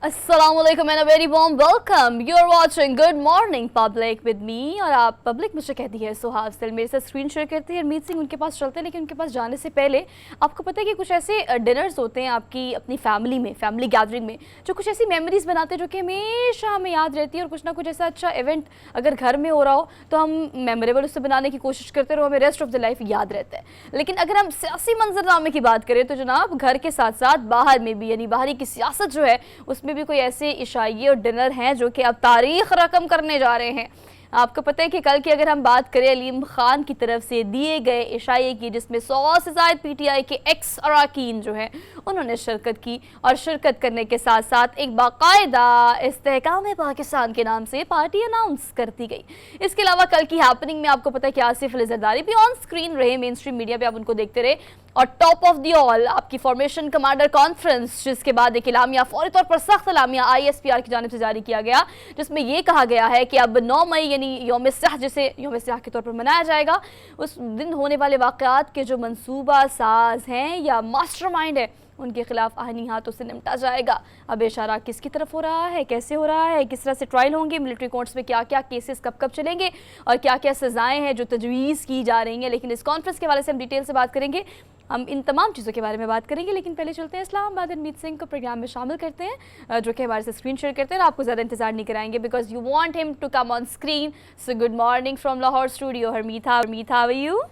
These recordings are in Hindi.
Assalamualaikum and a very warm welcome. You're watching Good Morning Public with me और आप पब्लिक मुझे कहती है सुहा अफजल। मेरे साथ स्क्रीन शेयर करते हैं हरमीत सिंह, उनके पास चलते हैं। लेकिन उनके पास जाने से पहले आपको पता है कि कुछ ऐसे डिनर्स होते हैं आपकी अपनी फैमिली में, फैमिली गैदरिंग में, जो कुछ ऐसी मेमोरीज बनाते हैं जो कि हमेशा हमें याद रहती है। और कुछ ना कुछ ऐसा अच्छा इवेंट अगर घर में हो रहा हो तो हम मेमोरेबल उससे बनाने की कोशिश करते रहो, हमें रेस्ट ऑफ द लाइफ याद रहता है। लेकिन अगर हम सियासी मंजरनामे की बात करें तो जनाब घर के साथ साथ बाहर में भी, यानी बाहरी की सियासत जो है उसमें भी कोई ऐसे इशाइये और डिनर हैं जो कि अब तारीख रकम करने जा रहे हैं। आपको पता है कि कल की अगर हम बात करें अलीम खान की तरफ से दिए गए इशाये की, जिसमें 100 से ज़ायद पीटीआई के एक्स अरकान जो हैं उन्होंने शिरकत की, और शिरकत करने के साथ साथ एक बाकायदा इस्तेहकाम पाकिस्तान के नाम से पार्टी अनाउंस करती गई। इसके अलावा कल की हैपनिंग में आपको पता है कि आसिफ अली जरदारी भी ऑन स्क्रीन रहे, मेन स्ट्रीम मीडिया पर आप उनको देखते रहे। और टॉप ऑफ दी ऑल आपकी फॉर्मेशन कमांडर कॉन्फ्रेंस, जिसके बाद एक इलामिया फौरी तौर पर सख्त इलामिया ISPR की जानिब से जारी किया गया, जिसमें यह कहा गया है कि अब 9 मई यानी यौम स्याह, जिसे यौम स्याह के तौर पर मनाया जाएगा, उस दिन होने वाले वाक़यात के जो मंसूबा साज हैं या मास्टरमाइंड है उनके खिलाफ आईनी हाथों से निपटा जाएगा। अब इशारा किसकी तरफ हो रहा है, कैसे हो रहा है, किस तरह से ट्रायल होंगे, मिलिट्री कोर्ट्स में क्या क्या केसेस कब कब चलेंगे और क्या क्या सजाएं हैं जो तजवीज़ की जा रही हैं। लेकिन इस कॉन्फ्रेंस के हवाले से हम डिटेल से बात करेंगे, हम इन तमाम चीज़ों के बारे में बात करेंगे। लेकिन पहले चलते हैं इस्लामाबाद, हरमीत सिंह को प्रोग्राम में शामिल करते हैं जो कि हमारे से स्क्रीन शेयर करते हैं। आपको ज़्यादा इंतजार नहीं कराएंगे because you want him to come on screen. So good morning from Lahore studio, Harmeet. How are you?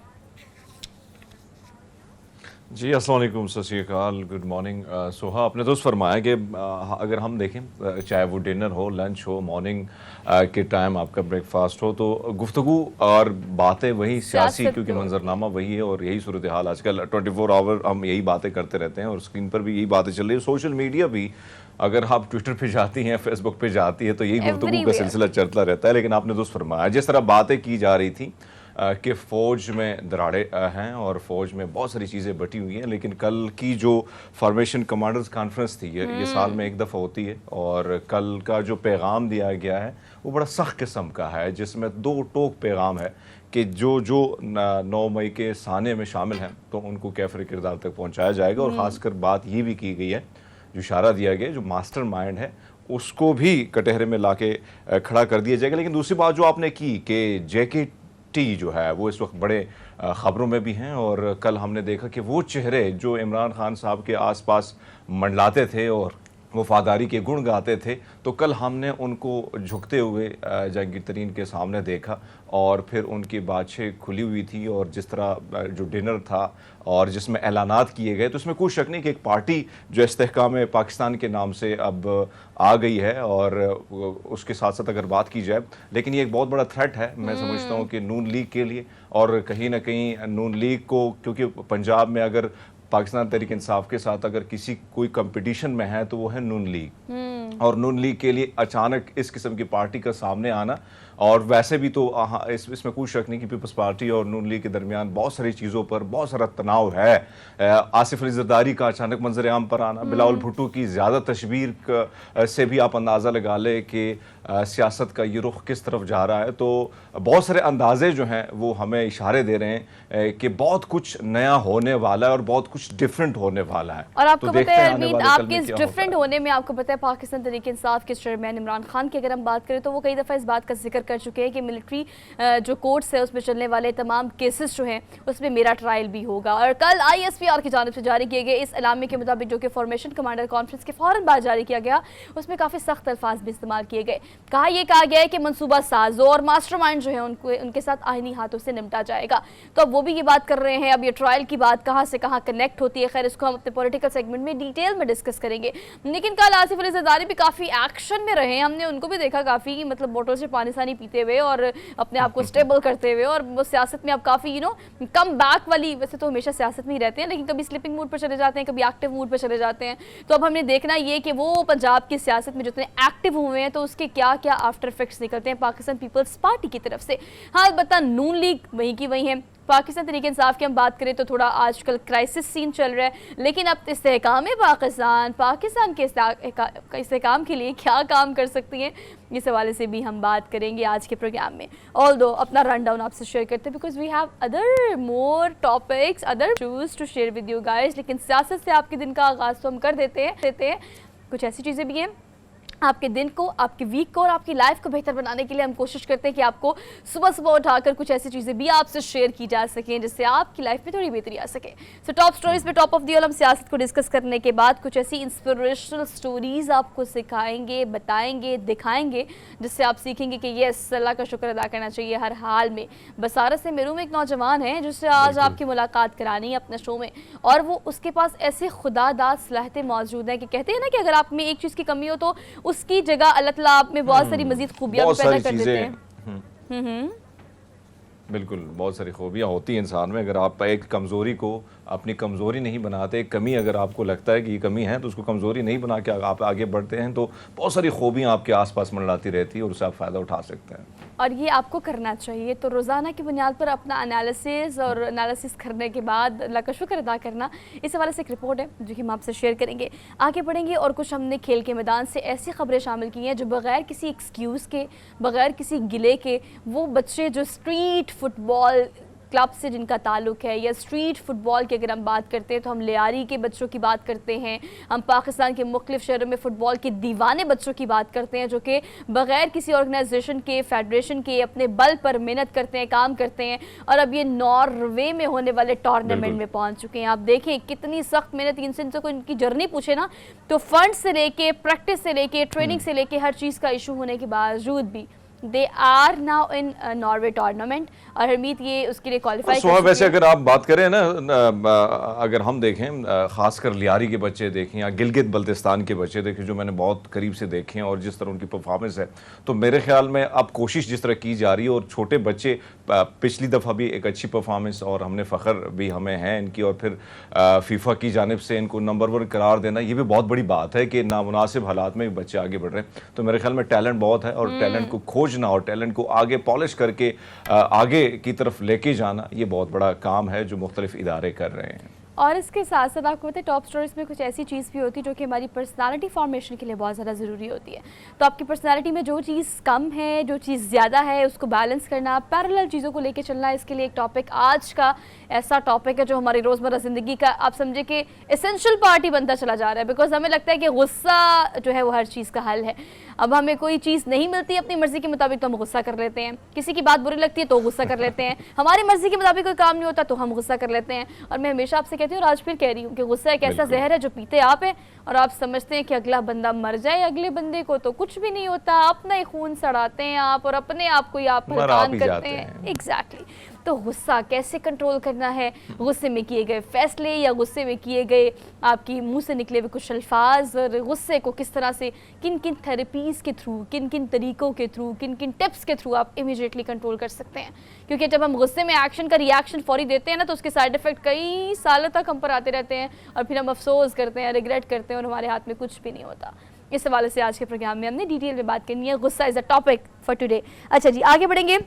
जी अस्सलाम वालेकुम, सत श्री अकाल, गुड मॉर्निंग। सोहा, आपने तो फरमाया कि अगर हम देखें चाहे वो डिनर हो, लंच हो, मॉर्निंग के टाइम आपका ब्रेकफास्ट हो, तो गुफ्तगू और बातें वही सियासी, क्योंकि मंजरनामा वही है और यही सूरत हाल आजकल 24 आवर हम यही बातें करते रहते हैं और स्क्रीन पर भी यही बातें चल रही है। सोशल मीडिया भी अगर आप ट्विटर पे जाती हैं, फेसबुक पे जाती है, तो यही गुफ्तगू का सिलसिला चलता रहता है। लेकिन आपने तो फरमाया जिस तरह बातें की जा रही थी कि फ़ौज में दराड़े हैं और फ़ौज में बहुत सारी चीज़ें बटी हुई हैं, लेकिन कल की जो फॉर्मेशन कमांडर्स कॉन्फ्रेंस थी ये साल में एक दफ़ा होती है, और कल का जो पैगाम दिया गया है वो बड़ा सख्त किस्म का है, जिसमें 2 टोक पैगाम है कि जो 9 मई के साने में शामिल हैं तो उनको कैफर किरदार तक पहुँचाया जाएगा। और ख़ासकर बात ये भी की गई है, जो इशारा दिया गया, जो मास्टर माइंड है उसको भी कटहरे में ला के खड़ा कर दिया जाएगा। लेकिन दूसरी बात जो आपने की कि JKT जो है वो इस वक्त बड़े ख़बरों में भी हैं, और कल हमने देखा कि वो चेहरे जो इमरान खान साहब के आसपास मंडलाते थे और वफादारी के गुण गाते थे, तो कल हमने उनको झुकते हुए जहांगीर तरीन के सामने देखा और फिर उनकी बातचीत खुली हुई थी। और जिस तरह जो डिनर था और जिसमें ऐलानात किए गए, तो इसमें कोई शक नहीं कि एक पार्टी जो इस्तेहकाम पाकिस्तान के नाम से अब आ गई है। और उसके साथ साथ अगर बात की जाए, लेकिन ये एक बहुत बड़ा थ्रेट है मैं समझता हूँ कि नून लीग के लिए, और कहीं ना कहीं नून लीग को, क्योंकि पंजाब में अगर पाकिस्तान तहरीक इंसाफ के साथ अगर किसी कोई कंपटीशन में है तो वो है नून लीग, और नून लीग के लिए अचानक इस किस्म की पार्टी का सामने आना, और वैसे भी तो इसमें कोई शक नहीं कि पीपल्स पार्टी और नून लीग के दरमियान बहुत सारी चीज़ों पर बहुत सारा तनाव है। आसिफ अली जरदारी का अचानक मंजर आम पर आना, बिलावल भुट्टो की ज़्यादा तशवीर से भी आप अंदाज़ा लगा ले कि सियासत का ये रुख किस तरफ जा रहा है। तो बहुत सारे अंदाजे जो हैं वो हमें इशारे दे रहे हैं कि बहुत कुछ नया होने वाला है और बहुत कुछ डिफरेंट होने वाला है। और आपको पता है अरमीत, आपके इस डिफरेंट होने में आपको पता है पाकिस्तान तहरीक इंसाफ के चेयरमैन इमरान खान की अगर हम बात करें तो वो कई दफ़ा इस बात का जिक्र कर चुके हैं कि मिलिट्री जो कोर्ट्स है उसमें चलने वाले तमाम केसेस जो हैं उसमें मेरा ट्रायल भी होगा। और कल ISPR की जानिब से जारी किए गए इस एलामे के मुताबिक, जो कि फॉर्मेशन कमांडर कॉन्फ्रेंस के फ़ौरन बाद जारी किया गया, उसमें काफ़ी सख्त अल्फाज भी इस्तेमाल किए गए। कहा गया है कि मनसूबा साजों और मास्टरमाइंड जो है उनके साथ आईनी हाथों से निपटा जाएगा। तो अब वो भी ये बात कर रहे हैं, अब ये ट्रायल की बात कहाँ से कहाँ कनेक्ट होती है, खैर इसको हम अपने पॉलिटिकल सेगमेंट में डिटेल में डिस्कस करेंगे। लेकिन कल आसिफ अली जरदारी भी काफ़ी एक्शन में रहे, हमने उनको भी देखा काफ़ी मतलब बोतल से पानी सानी पीते हुए और अपने आप को स्टेबल करते हुए, और वो सियासत में अब काफ़ी कम बैक वाली, वैसे तो हमेशा सियासत में ही रहते हैं लेकिन कभी स्लिपिंग मूड पर चले जाते हैं, कभी एक्टिव मूड पर चले जाते हैं। तो अब हमने देखना ये कि वो पंजाब की सियासत में जितने एक्टिव हुए हैं तो उसके क्या क्या आफ्टर इफेक्ट्स निकलते हैं पाकिस्तान पीपल्स पार्टी की तरफ से। हाँ अलबत्ता नून लीग वहीं की वहीं है। पाकिस्तान तहरीक इंसाफ की हम बात करें तो थोड़ा आजकल क्राइसिस सीन चल रहा है, लेकिन अब इस्तेहकाम पाकिस्तान के इस्तेहकाम के लिए क्या काम कर सकती हैं, इस हवाले से भी हम बात करेंगे आज के प्रोग्राम में। ऑल्दो अपना रन डाउन आपसे शेयर करते हैं because we have other more topics, other issues to share with you guys. लेकिन सियासत से आपके दिन का आगाज़ तो हम कर देते हैं। कुछ ऐसी चीज़ें भी हैं आपके दिन को, आपके वीक को और आपकी लाइफ को बेहतर बनाने के लिए हम कोशिश करते हैं कि आपको सुबह सुबह उठाकर कुछ ऐसी चीज़ें भी आपसे शेयर की जा सकें जिससे आपकी लाइफ में थोड़ी बेहतरी आ सके। सो टॉप स्टोरीज पे टॉप ऑफ द ऑल हम सियासत को डिस्कस करने के बाद कुछ ऐसी इंस्पिरेशनल स्टोरीज आपको सिखाएंगे, बताएंगे, दिखाएंगे जिससे आप सीखेंगे कि यस, अल्लाह का शुक्र अदा करना चाहिए हर हाल में। बसारत से मेरू में एक नौजवान है जिससे आज आपकी मुलाकात करानी है अपने शो में, और वो उसके पास ऐसे खुदादाद सलाहियतें मौजूद हैं कि कहते हैं ना कि अगर आप में एक चीज़ की कमी हो तो उसकी जगह अल्लाह ताला आप में बहुत सारी मजीद खूबियां भी पैदा कर देते हैं। बिल्कुल, बहुत सारी खूबियाँ होती हैं इंसान में। अगर आप एक कमज़ोरी को अपनी कमज़ोरी नहीं बनाते, एक कमी अगर आपको लगता है कि ये कमी है तो उसको कमज़ोरी नहीं बना के आप आगे बढ़ते हैं तो बहुत सारी खूबियाँ आपके आसपास मंडलाती रहती है और उससे आप फ़ायदा उठा सकते हैं, और ये आपको करना चाहिए। तो रोज़ाना की बुनियाद पर अपना एनालिसिस करने के बाद अल्लाह का शुक्र अदा करना, इस हवाले से एक रिपोर्ट है जो कि हम आपसे शेयर करेंगे। आगे बढ़ेंगे और कुछ हमने खेल के मैदान से ऐसी खबरें शामिल की हैं जो बग़ैर किसी एक्सक्यूज़ के, बग़ैर किसी गिले के, वो बच्चे जो स्ट्रीट फुटबॉल क्लब से जिनका ताल्लुक़ है या स्ट्रीट फ़ुटबॉल की अगर हम बात करते हैं तो हम लियारी के बच्चों की बात करते हैं, हम पाकिस्तान के मुख्तलिफ़ शहरों में फ़ुटबॉल के दीवाने बच्चों की बात करते हैं जो कि बग़ैर किसी ऑर्गेनाइजेशन के, फेडरेशन के, अपने बल पर मेहनत करते हैं, काम करते हैं, और अब ये नॉर्वे में होने वाले टूर्नामेंट में पहुँच चुके हैं। आप देखें कितनी सख्त मेहनत, इनसे को इनकी जर्नी पूछे ना तो फंड से लेके, प्रैक्टिस से लेके, ट्रेनिंग से लेके हर चीज़ का इशू होने के बावजूद भी they are now in Norway tournament, और हरमीत ये उसके लिए क्वालिफाई कर। वैसे अगर आप बात करें ना, अगर हम देखें ख़ासकर लियारी के बच्चे देखें या गिलगित बल्तिस्तान के बच्चे देखें जो मैंने बहुत करीब से देखे हैं और जिस तरह उनकी परफॉर्मेंस है, तो मेरे ख्याल में अब कोशिश जिस तरह की जा रही है, और छोटे बच्चे पिछली दफ़ा भी एक अच्छी परफॉर्मेंस और हमने फ़ख्र भी हमें है इनकी, और फिर फीफा की जानिब से इनको नंबर 1 करार देना, ये भी बहुत बड़ी बात है कि नामुनासिब हालात में बच्चे आगे बढ़ रहे हैं। तो मेरे ख्याल में टैलेंट बहुत है और टैलेंट को खोजना और टैलेंट को आगे पॉलिश करके आगे की तरफ लेके जाना, ये बहुत बड़ा काम है जो मुख्तलिफ इदारे कर रहे हैं। और इसके साथ साथ आपको पता है टॉप स्टोरीज में कुछ ऐसी चीज़ भी होती है जो कि हमारी पर्सनालिटी फॉर्मेशन के लिए बहुत ज़्यादा ज़रूरी होती है। तो आपकी पर्सनालिटी में जो चीज़ कम है, जो चीज़ ज़्यादा है, उसको बैलेंस करना, पैरेलल चीज़ों को लेके चलना, इसके लिए एक टॉपिक आज का ऐसा टॉपिक है जो हमारी रोज़मर्रा ज़िंदगी का आप समझे कि एसेंशियल पार्ट ही बनता चला जा रहा है। बिकॉज हमें लगता है कि गुस्सा जो है वो हर चीज़ का हल है। अब हमें कोई चीज़ नहीं मिलती अपनी मर्ज़ी के मुताबिक तो हम गुस्सा कर लेते हैं, किसी की बात बुरी लगती है तो गुस्सा कर लेते हैं, हमारी मर्ज़ी के मुताबिक कोई काम नहीं होता तो हम गुस्सा कर लेते हैं। और मैं हमेशा आपसे कहती हूँ और आज फिर कह रही हूँ कि गुस्सा एक ऐसा जहर है जो पीते आप हैं और आप समझते हैं कि अगला बंदा मर जाए, अगले बंदे को तो कुछ भी नहीं होता, अपना ही खून सड़ाते हैं आप और अपने आप को ही आप हरकान करते हैं। एग्जैक्टली। तो गुस्सा कैसे कंट्रोल करना है, गुस्से में किए गए फैसले या गुस्से में किए गए आपकी मुंह से निकले हुए कुछ अल्फाज, और गुस्से को किस तरह से, किन किन थेरेपीज़ के थ्रू, किन किन तरीक़ों के थ्रू, किन किन टिप्स के थ्रू आप इमीडिएटली कंट्रोल कर सकते हैं। क्योंकि जब हम गुस्से में एक्शन का रिएक्शन फौरी देते हैं ना तो उसके साइड इफ़ेक्ट कई सालों तक हम पर आते रहते हैं और फिर हम अफसोस करते हैं, रिग्रेट करते हैं और हमारे हाथ में कुछ भी नहीं होता। इस हवाले से आज के प्रोग्राम में हमने डिटेल में बात करनी है। गुस्सा is a topic for today. अच्छा जी, आगे बढ़ेंगे।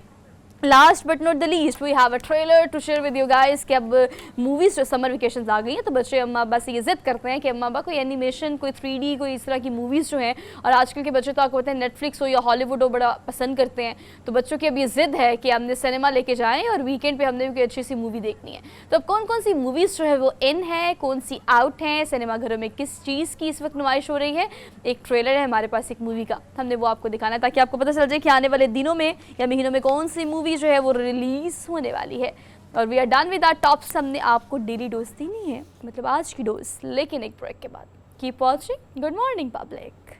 Last but not the least we have a trailer to share with you guys कि अब मूवीज़ जो समर वेकेशंस आ गई हैं तो बच्चे अम्मा अब्बा से ये ज़िद करते हैं कि अम्मा अब्बा कोई एनिमेशन, कोई 3D, कोई इस तरह की मूवीज़ जो हैं, और आजकल के बच्चे तो आपको पता है नेटफ्लिक्स हो या हॉलीवुड हो बड़ा पसंद करते हैं। तो बच्चों की अब ये ज़िद है कि हमने सिनेमा लेके जाएँ और वीकेंड पर हमने भी कोई अच्छी सी मूवी देखनी है। तो अब कौन कौन सी मूवीज़ जो है वो इन है, कौन सी आउट हैं, सिनेमाघरों में किस चीज़ की इस वक्त नुमाइश हो रही है, एक ट्रेलर है हमारे पास एक मूवी का, हमने वो आपको दिखाना है ताकि आपको पता चल जाए कि आने वाले दिनों में या महीनों में कौन सी मूवी जो है वो रिलीज होने वाली है। और we are done with our tops. हमने आपको डेली डोज देनी है, मतलब आज की डोज, लेकिन एक ब्रेक के बाद। Keep watching good morning public.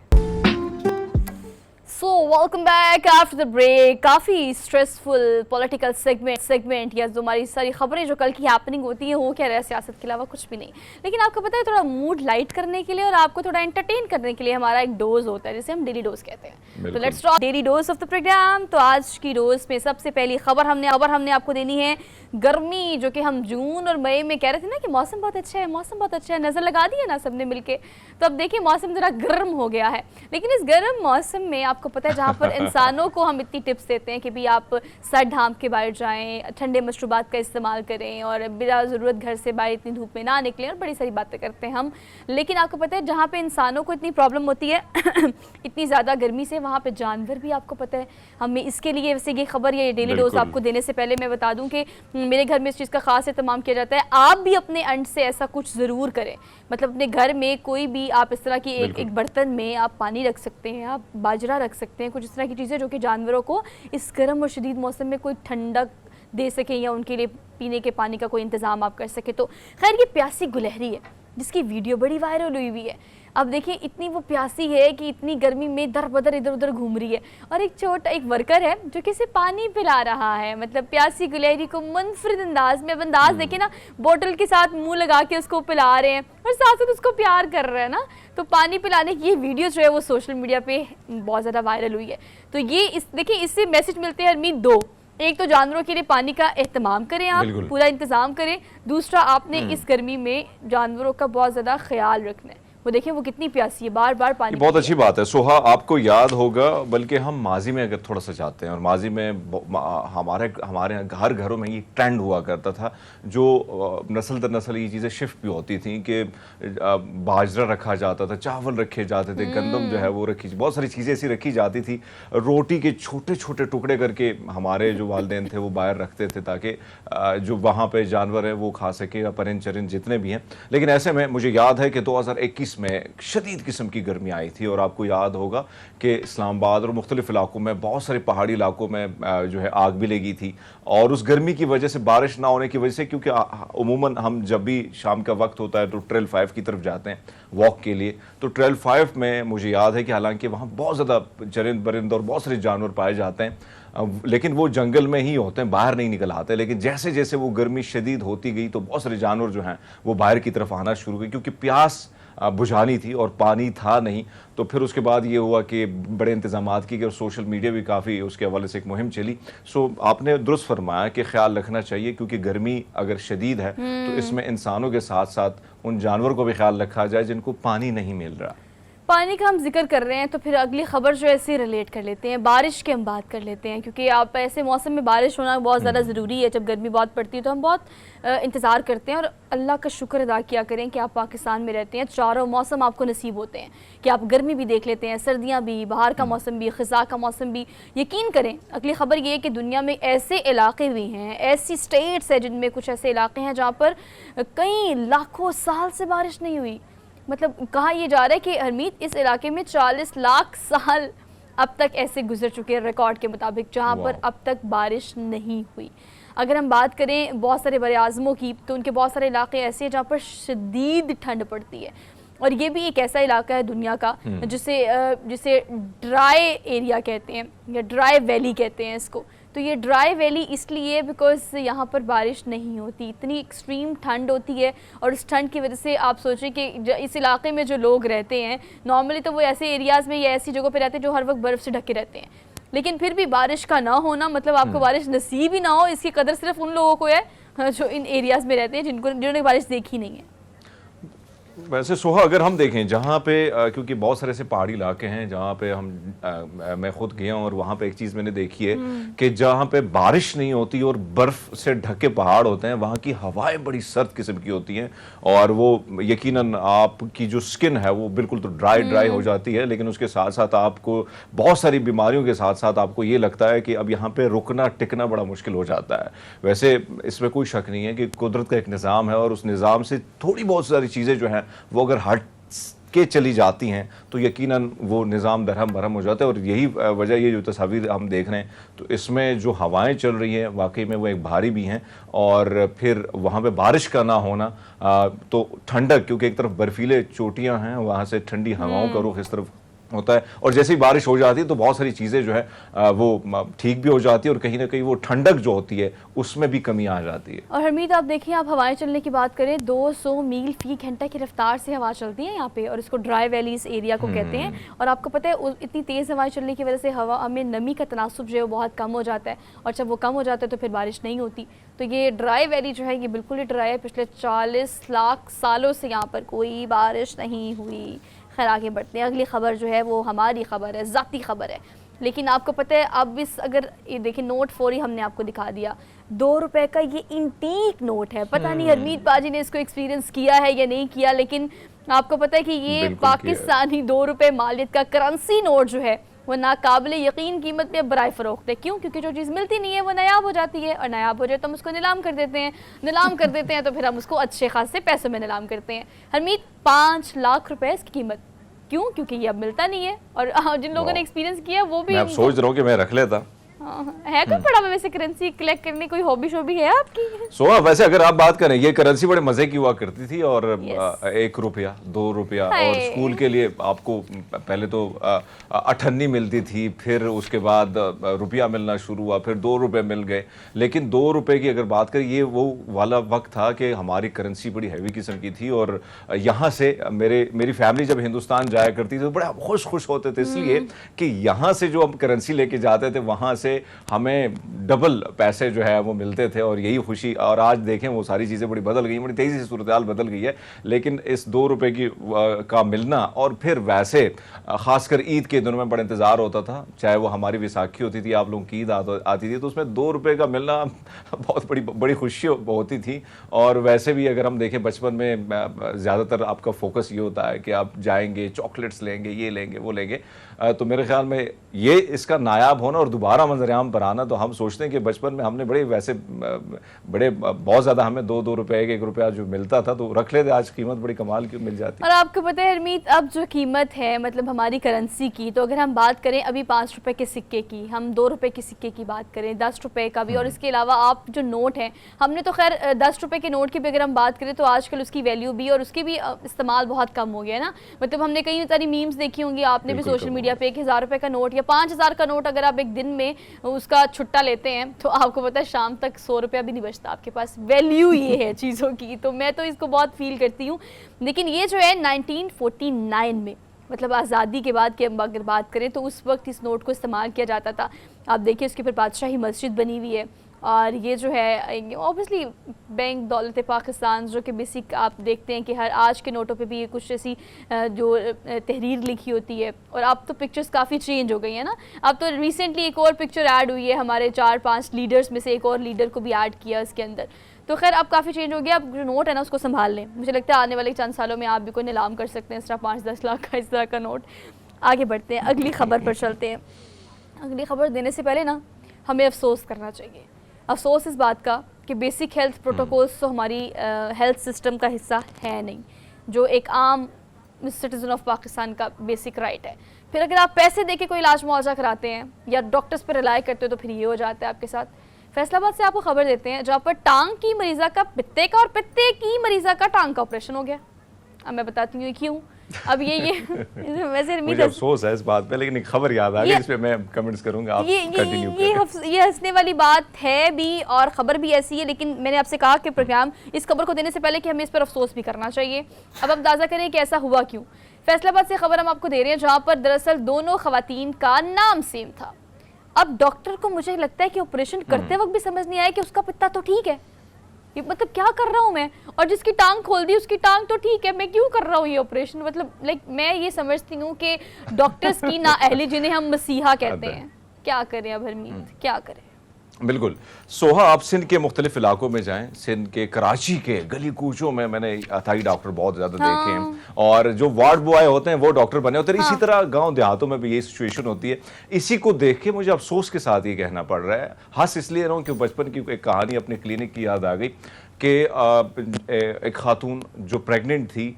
So welcome back after the break. काफ़ी स्ट्रेसफुल पॉलिटिकल सेगमेंट या जो हमारी सारी खबरें जो कल की हैपनिंग होती है वो क्या रहा है, सियासत के अलावा कुछ भी नहीं। लेकिन आपको पता है थोड़ा मूड लाइट करने के लिए और आपको थोड़ा एंटरटेन करने के लिए हमारा एक डोज होता है जिसे हम डेली डोज कहते हैं। तो let's talk daily dose of the program. तो आज की डोज में सबसे पहली खबर हमने आपको देनी है गर्मी, जो कि हम जून और मई में कह रहे थे ना कि मौसम बहुत अच्छा है, मौसम बहुत अच्छा है, नज़र लगा दी है ना सबने मिलके। तो अब देखिए मौसम ज़रा गर्म हो गया है, लेकिन इस गर्म मौसम में आपको आपको पता है जहाँ पर इंसानों को हम इतनी टिप्स देते हैं कि भी आप सर ढांप के बाहर जाएं, ठंडे मशरूबात का इस्तेमाल करें और बिला ज़रूरत घर से बाहर इतनी धूप में ना निकलें, और बड़ी सारी बातें करते हैं हम, लेकिन आपको पता है जहाँ पे इंसानों को इतनी प्रॉब्लम होती है इतनी ज़्यादा गर्मी से, वहाँ पे जानवर भी, आपको पता है हमें इसके लिए वैसे ये खबर या ये डेली डोज आपको देने से पहले मैं बता दूं कि मेरे घर में इस चीज़ का खास एहतमाम किया जाता है। आप भी अपने अंड से ऐसा कुछ ज़रूर करें, मतलब अपने घर में कोई भी आप इस तरह की एक बर्तन में आप पानी रख सकते हैं, आप बाजरा रख सकते हैं, कुछ इस तरह की चीज़ें जो कि जानवरों को इस गर्म और शदीद मौसम में कोई ठंडक दे सके या उनके लिए पीने के पानी का कोई इंतज़ाम आप कर सके। तो खैर ये प्यासी गुलहरी है जिसकी वीडियो बड़ी वायरल हुई हुई है। अब देखिए इतनी वो प्यासी है कि इतनी गर्मी में दर बदर इधर उधर घूम रही है, और एक वर्कर है जो किसी पानी पिला रहा है, मतलब प्यासी गुलहरी को मुनफरिद अंदाज में। अब अंदाज देखिए ना, बोतल के साथ मुंह लगा के उसको पिला रहे हैं और साथ साथ उसको प्यार कर रहे हैं ना, तो पानी पिलाने की ये वीडियो जो है वो सोशल मीडिया पे बहुत ज़्यादा वायरल हुई है। तो ये देखिए इससे मैसेज मिलते हैं हरमीत दो, एक तो जानवरों के लिए पानी का एहतमाम करें, आप पूरा इंतजाम करें, दूसरा आपने इस गर्मी में जानवरों का बहुत ज़्यादा ख्याल रखना है। वो देखिए वो कितनी प्यासी है, बार बार पानी। बहुत अच्छी बात है सोहा, आपको याद होगा, बल्कि हम माजी में अगर थोड़ा सा जाते हैं, और माजी में हमारे हर घरों में ये ट्रेंड हुआ करता था, जो नस्ल दर नस्ल ये चीज़ें शिफ्ट भी होती थी कि बाजरा रखा जाता था, चावल रखे जाते थे, गंदम जो है वो बहुत सारी चीज़ें ऐसी रखी जाती थी, रोटी के छोटे छोटे टुकड़े करके हमारे जो वालिदैन थे वो बाहर रखते थे ताकि जो वहाँ पे जानवर है वो खा सके, या परिंद चरिंद जितने भी हैं। लेकिन ऐसे में मुझे याद है कि 2021 में शदीद किस्म की गर्मी आई थी, और आपको याद होगा कि इस्लामाबाद और मुख्तलिफ इलाकों में, बहुत सारे पहाड़ी इलाकों में जो है आग भी लगी थी, और उस गर्मी की वजह से, बारिश ना होने की वजह से, क्योंकि उमूमन हम जब भी शाम का वक्त होता है तो ट्रेल 5 की तरफ जाते हैं वॉक के लिए, तो ट्रेल 5 में मुझे याद है कि हालांकि वहाँ बहुत ज़्यादा चरिंद परिंद और बहुत सारे जानवर पाए जाते हैं, लेकिन वो जंगल में ही होते हैं, बाहर नहीं निकल आते। लेकिन जैसे जैसे वो गर्मी शदीद होती गई तो बहुत सारे जानवर जो हैं वो बाहर की तरफ आना शुरू हुए, क्योंकि प्यास बुझानी थी और पानी था नहीं। तो फिर उसके बाद ये हुआ कि बड़े इंतजामात की, और सोशल मीडिया भी काफ़ी उसके हवाले से एक मुहिम चली। सो आपने दुरुस्त फरमाया कि ख्याल रखना चाहिए, क्योंकि गर्मी अगर शदीद है तो इसमें इंसानों के साथ साथ उन जानवरों को भी ख्याल रखा जाए जिनको पानी नहीं मिल रहा। पानी का हम जिक्र कर रहे हैं तो फिर अगली खबर जो है ऐसे रिलेट कर लेते हैं, बारिश की हम बात कर लेते हैं, क्योंकि आप ऐसे मौसम में बारिश होना बहुत ज़्यादा ज़रूरी है। जब गर्मी बहुत पड़ती है तो हम बहुत इंतज़ार करते हैं, और अल्लाह का शुक्र अदा किया करें कि आप पाकिस्तान में रहते हैं, चारों मौसम आपको नसीब होते हैं कि आप गर्मी भी देख लेते हैं, सर्दियाँ भी, बाहर का मौसम भी, ख़िज़ा का मौसम भी। यकीन करें अगली खबर ये है कि दुनिया में ऐसे इलाके भी हैं, ऐसी स्टेट्स हैं जिनमें कुछ ऐसे इलाके हैं जहाँ पर कई लाखों साल से बारिश नहीं हुई। मतलब कहा यह जा रहा है कि हरमीत इस इलाके में 40 लाख साल अब तक ऐसे गुजर चुके हैं रिकॉर्ड के मुताबिक, जहाँ पर अब तक बारिश नहीं हुई। अगर हम बात करें बहुत सारे बड़े आज़मों की, तो उनके बहुत सारे इलाके ऐसे हैं जहाँ पर शदीद ठंड पड़ती है, और ये भी एक ऐसा इलाका है दुनिया का जिसे ड्राई एरिया कहते हैं या ड्राई वैली कहते हैं इसको। तो ये ड्राई वैली इसलिए बिकॉज यहाँ पर बारिश नहीं होती, इतनी एक्सट्रीम ठंड होती है, और इस ठंड की वजह से आप सोचें कि इस इलाके में जो लोग रहते हैं नॉर्मली तो वो ऐसे एरियाज़ में या ऐसी जगहों पे रहते हैं जो हर वक्त बर्फ़ से ढके रहते हैं, लेकिन फिर भी बारिश का ना होना मतलब आपको बारिश नसीब ही ना हो, इसकी कदर सिर्फ उन लोगों को है जो इन एरियाज़ में रहते हैं जिन्होंने बारिश देखी नहीं है। वैसे सोहा अगर हम देखें जहाँ पे क्योंकि बहुत सारे ऐसे पहाड़ी इलाके हैं जहाँ पे मैं खुद गया हूँ, और वहाँ पे एक चीज़ मैंने देखी है कि जहाँ पे बारिश नहीं होती और बर्फ़ से ढके पहाड़ होते हैं, वहाँ की हवाएं बड़ी सर्द किस्म की होती हैं, और वो यकीनन आपकी जो स्किन है वो बिल्कुल तो ड्राई हो जाती है, लेकिन उसके साथ साथ आपको बहुत सारी बीमारियों के साथ साथ आपको ये लगता है कि अब यहाँ पे रुकना टिकना बड़ा मुश्किल हो जाता है। वैसे इसमें कोई शक नहीं है कि कुदरत का एक निज़ाम है, और उस निज़ाम से थोड़ी बहुत सारी चीज़ें जो हैं वो अगर हट के चली जाती हैं तो यकीनन वो निज़ाम दरहम बरहम हो जाता है। और यही वजह, ये जो तस्वीर हम देख रहे हैं तो इसमें जो हवाएं चल रही हैं वाकई में वो एक भारी भी हैं, और फिर वहाँ पे बारिश का ना होना तो ठंडक, क्योंकि एक तरफ बर्फीले चोटियाँ हैं, वहाँ से ठंडी हवाओं का रुख इस तरफ होता है, और जैसे ही बारिश हो जाती है तो बहुत सारी चीज़ें जो है वो ठीक भी हो जाती है, और कहीं ना कहीं वो ठंडक जो होती है उसमें भी कमी आ जाती है। और हरमीत आप देखिए, आप हवाएं चलने की बात करें, 200 मील फी घंटा की रफ्तार से हवा चलती है यहाँ पे, और इसको ड्राई वैली इस एरिया को कहते हैं। और आपको पता है इतनी तेज़ हवाएं चलने की वजह से हवा में नमी का तनासुब जो है वो बहुत कम हो जाता है, और जब वो कम हो जाता है तो फिर बारिश नहीं होती। तो ये ड्राई वैली जो है ये बिल्कुल ही ड्राई है, पिछले 40 लाख सालों से यहाँ पर कोई बारिश नहीं हुई। खैर आगे बढ़ते हैं, अगली खबर जो है वो हमारी खबर है, ज़ाती खबर है। लेकिन आपको पता है अब इस अगर ये देखिए नोट 4 ही हमने आपको दिखा दिया, 2 रुपए का ये इंटीक नोट है। पता नहीं हरमीत बाजी ने इसको एक्सपीरियंस किया है या नहीं किया, लेकिन आपको पता है कि ये पाकिस्तानी 2 रुपए मालियत का करेंसी नोट जो है वो नाकाबिले यकीन कीमत पे बराए फ़रोख्त है। क्यों? क्योंकि जो चीज़ मिलती नहीं है वो नायाब हो जाती है, और नायाब हो जाए तो हम उसको नीलाम कर देते हैं, नीलाम कर देते हैं तो फिर हम उसको अच्छे खासे पैसों में नीलाम करते हैं। हरमीत 5 लाख रुपए इसकी कीमत। क्यों? क्योंकि ये अब मिलता नहीं है, और जिन लोगों ने एक्सपीरियंस किया वो भी मैं अब सोच रहा हूँ कि मैं रख लेता। है कब पड़ा वैसे करेंसी कलेक्ट करने, कोई हॉबी शॉबी है आपकी? सोहा वैसे अगर आप बात करें ये करेंसी बड़े मजे की हुआ करती थी, और 1 रुपया 2 रुपया, और स्कूल के लिए आपको पहले तो 98 मिलती थी, फिर उसके बाद रुपया मिलना शुरू हुआ, फिर 2 रुपए मिल गए। लेकिन 2 रुपए की अगर बात करें, ये वो वाला वक्त था कि हमारी करेंसी बड़ी हैवी किस्म की थी, और यहाँ से मेरी फैमिली जब हिंदुस्तान जाया करती थी तो बड़ा खुश होते थे, इसलिए कि यहाँ से जो हम करेंसी लेके जाते थे वहाँ से हमें डबल पैसे जो है वो मिलते थे, और यही खुशी। और आज देखें वो सारी चीज़ें बड़ी बदल गई, बड़ी तेज़ी से सूरत हाल बदल गई है, लेकिन इस 2 रुपए की का मिलना, और फिर वैसे खासकर ईद के दिनों में बड़ा इंतज़ार होता था, चाहे वो हमारी विसाखी होती थी, आप लोगों की ईद आती थी, तो उसमें 2 रुपए का मिलना बहुत बड़ी खुशी होती थी। और वैसे भी अगर हम देखें बचपन में ज़्यादातर आपका फोकस ये होता है कि आप जाएंगे, चॉकलेट्स लेंगे, ये लेंगे, वो लेंगे, तो मेरे ख्याल में ये इसका नायाब होना और दोबारा मंजरेआम पर आना, तो हम सोचते हैं कि बचपन में हमने बड़े बहुत ज़्यादा हमें 2 रुपए 1 रुपया जो मिलता था तो रख लेते, आज कीमत बड़ी कमाल की मिल जाती है। और आपको पता है हरमीत, अब जो कीमत है मतलब हमारी करेंसी की, तो अगर हम बात करें अभी 5 रुपए के सिक्के की, हम 2 रुपए के सिक्के की बात करें, 10 रुपए का भी, और इसके अलावा आप जो नोट हैं, हमने तो खैर 10 रुपए के नोट की भी अगर हम बात करें तो आजकल उसकी वैल्यू भी और उसकी भी इस्तेमाल बहुत कम हो गया है ना। मतलब हमने कई सारी मीम्स देखी होंगी, आपने भी सोशल मीडिया पे, 1000 रुपए का नोट या 5000 का नोट अगर आप एक दिन में उसका छुट्टा लेते हैं तो आपको पता है शाम तक 100 रुपया भी नहीं बचता आपके पास। वैल्यू ये है चीज़ों की, तो मैं तो इसको बहुत फील करती हूँ। लेकिन ये जो है 1949 में, मतलब आज़ादी के बाद की हम अगर बात करें तो उस वक्त इस नोट को इस्तेमाल किया जाता था। आप देखिए उसके ऊपर बादशाही मस्जिद बनी हुई है, और ये जो है ऑब्वियसली बैंक दौलत पाकिस्तान, जो कि बेसिक आप देखते हैं कि हर आज के नोटों पे भी ये कुछ ऐसी जो तहरीर लिखी होती है। और अब तो पिक्चर्स काफ़ी चेंज हो गई हैं ना। अब तो रिसेंटली एक और पिक्चर ऐड हुई है, हमारे 4-5 लीडर्स में से एक और लीडर को भी ऐड किया इसके अंदर। तो खैर अब काफ़ी चेंज हो गया। अब जो नोट है ना उसको संभाल लें, मुझे लगता है आने वाले चंद सालों में आप भी कोई नीलाम कर सकते हैं इस तरह 5-10 लाख का इस तरह का नोट। आगे बढ़ते हैं, अगली खबर पर चलते हैं। अगली खबर देने से पहले ना हमें अफसोस करना चाहिए, अफसोस इस बात का कि बेसिक हेल्थ प्रोटोकॉल्स तो हमारी हेल्थ सिस्टम का हिस्सा है नहीं, जो एक आम सिटीज़न ऑफ पाकिस्तान का बेसिक राइट है। फिर अगर आप पैसे देके कोई इलाज मुआवजा कराते हैं या डॉक्टर्स पर रिलाई करते हो तो फिर ये हो जाता है आपके साथ। फैसलाबाद से आपको खबर देते हैं जहाँ पर टांग की मरीज़ा का पित्ते का और पित्ते की मरीज़ा का टांग का ऑपरेशन हो गया। अब मैं बताती हूँ क्यों। अब ये वैसे मुझे अफसोस है इस बात पे, लेकिन एक खबर याद आ गई, इस पे मैं कमेंट्स करूंगा, आप कंटिन्यू करें। ये हंसने वाली बात है भी और खबर भी ऐसी है, लेकिन मैंने आपसे कहा कि प्रोग्राम इस खबर को देने से पहले कि हमें इस पर अफसोस भी करना चाहिए। अब अंदाजा करें कि ऐसा हुआ क्यों। फैसलाबाद से खबर हम आपको दे रहे हैं जहाँ पर दरअसल दोनों खवातीन का नाम सेम था। अब डॉक्टर को मुझे लगता है कि ऑपरेशन करते वक्त भी समझ नहीं आया कि उसका पित्ता तो ठीक है, ये मतलब क्या कर रहा हूँ मैं, और जिसकी टांग खोल दी उसकी टांग तो ठीक है, मैं क्यों कर रहा हूँ ये ऑपरेशन। मतलब लाइक मैं ये समझती हूँ कि डॉक्टर्स की नाअहली, जिन्हें हम मसीहा कहते हैं, क्या करें अब हरमीत, क्या करें। बिल्कुल सोहा, आप सिंध के मुख्तलिफ इलाकों में जाएं, सिंध के कराची के गली कूचों में मैंने अथाई डॉक्टर बहुत ज़्यादा देखे हैं, और जो वार्ड बॉय होते हैं वो डॉक्टर बने होते हैं। इसी तरह गांव देहातों में भी ये सिचुएशन होती है। इसी को देख के मुझे अफसोस के साथ ये कहना पड़ रहा है, हंस इसलिए रहा हूँ कि बचपन की एक कहानी अपने क्लिनिक की याद आ गई कि एक खातून जो प्रेग्नेंट थी,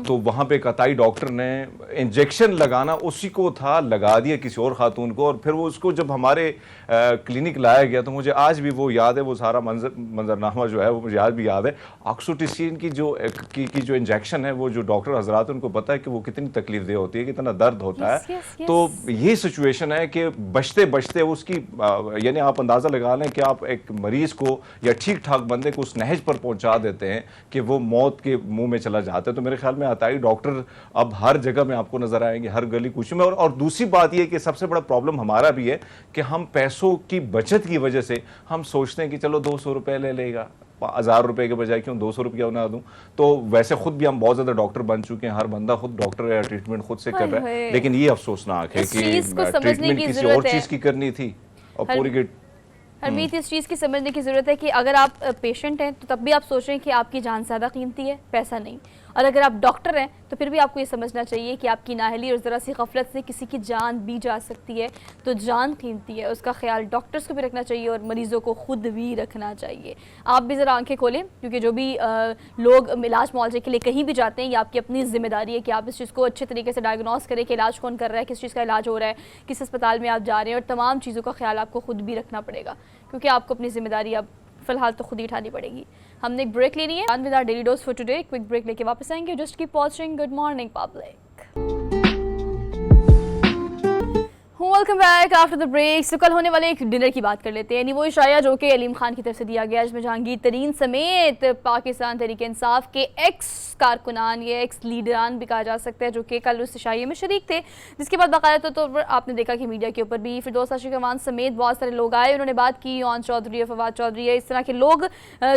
तो वहाँ पे एक अताई डॉक्टर ने इंजेक्शन लगाना उसी को था, लगा दिया किसी और खातून को, और फिर वो उसको जब हमारे क्लिनिक लाया गया तो मुझे आज भी वो याद है, वो सारा मंजरनामा जो है वो मुझे आज भी याद है। ऑक्सीटोसिन की जो इंजेक्शन है, वो जो डॉक्टर हजरात उनको पता है कि वो कितनी तकलीफदेह होती है, कितना दर्द होता है। तो ये सिचुएशन है कि बचते बचते उसकी यानी आप अंदाज़ा लगा लें कि आप एक मरीज़ को या ठीक ठाक बंदे को उस नहज पर पहुँचा देते हैं कि वो मौत के मुँह में चला जाता है। तो मेरे ख्याल में अताई डॉक्टर अब हर जगह में आपको नजर आएंगे, हर गली कूचे में। और दूसरी बात यह कि सबसे बड़ा प्रॉब्लम हमारा भी है कि हम पैसों की बचत की वजह से हम सोचते हैं कि चलो 200 रुपए ले लेगा, 1000 रुपए के बजाय क्यों 200 रुपया ना दूं? तो वैसे खुद भी हम बहुत ज्यादा डॉक्टर बन चुके हैं, हर बंदा खुद डॉक्टर है, ट्रीटमेंट खुद से कर रहा है, लेकिन ये अफसोसनाक है इस कि चीज़ को समझने ट्रीटमेंट की किसी ज़रूरत और है। चीज की करनी थी और पूरी की हरमीत, इस चीज़ की समझने की ज़रूरत है कि अगर आप पेशेंट हैं तो तब भी आप सोच रहे हैं कि आपकी जान ज़्यादा कीमती है, पैसा नहीं। और अगर आप डॉक्टर हैं तो फिर भी आपको ये समझना चाहिए कि आपकी नाअहली और ज़रा सी गफलत से किसी की जान भी जा सकती है, तो जान कीमती है, उसका ख्याल डॉक्टर्स को भी रखना चाहिए और मरीज़ों को खुद भी रखना चाहिए। आप भी ज़रा आंखें खोलें, क्योंकि जो भी लोग इलाज मुआवजे के लिए कहीं भी जाते हैं, ये आपकी अपनी ज़िम्मेदारी है कि आप इस चीज़ को अच्छे तरीके से डायग्नोस करें कि इलाज कौन कर रहा है, किस चीज़ का इलाज हो रहा है, किस अस्पताल में आप जा रहे हैं, और तमाम चीज़ों का ख्याल आपको खुद भी रखना पड़ेगा, क्योंकि आपको अपनी ज़िम्मेदारी अब फिलहाल तो खुद ही उठानी पड़ेगी। हमने एक ब्रेक लेनी है, with our daily dose for today. Quick break लेके वापस आएंगे। Just keep watching good morning public. Welcome back after the break. So कल होने वाले एक डिनर की बात कर लेते हैं, यानी वो इशाया जो कि अलीम खान की तरफ से दिया गया, जिसमें जहांगीर तरीन समेत पाकिस्तान तहरीक इंसाफ के एक्स कारकुनान या एक्स लीडरान भी कहा जा सकता है, जो कि कल उस इशाये में शरीक थे, जिसके बाद बाकायदा तौर पर आपने देखा कि मीडिया के ऊपर भी फिरदौस आशिक अवान समेत बहुत सारे लोग आए, उन्होंने बात की। यौन चौधरी, फवाद चौधरी, इस तरह के लोग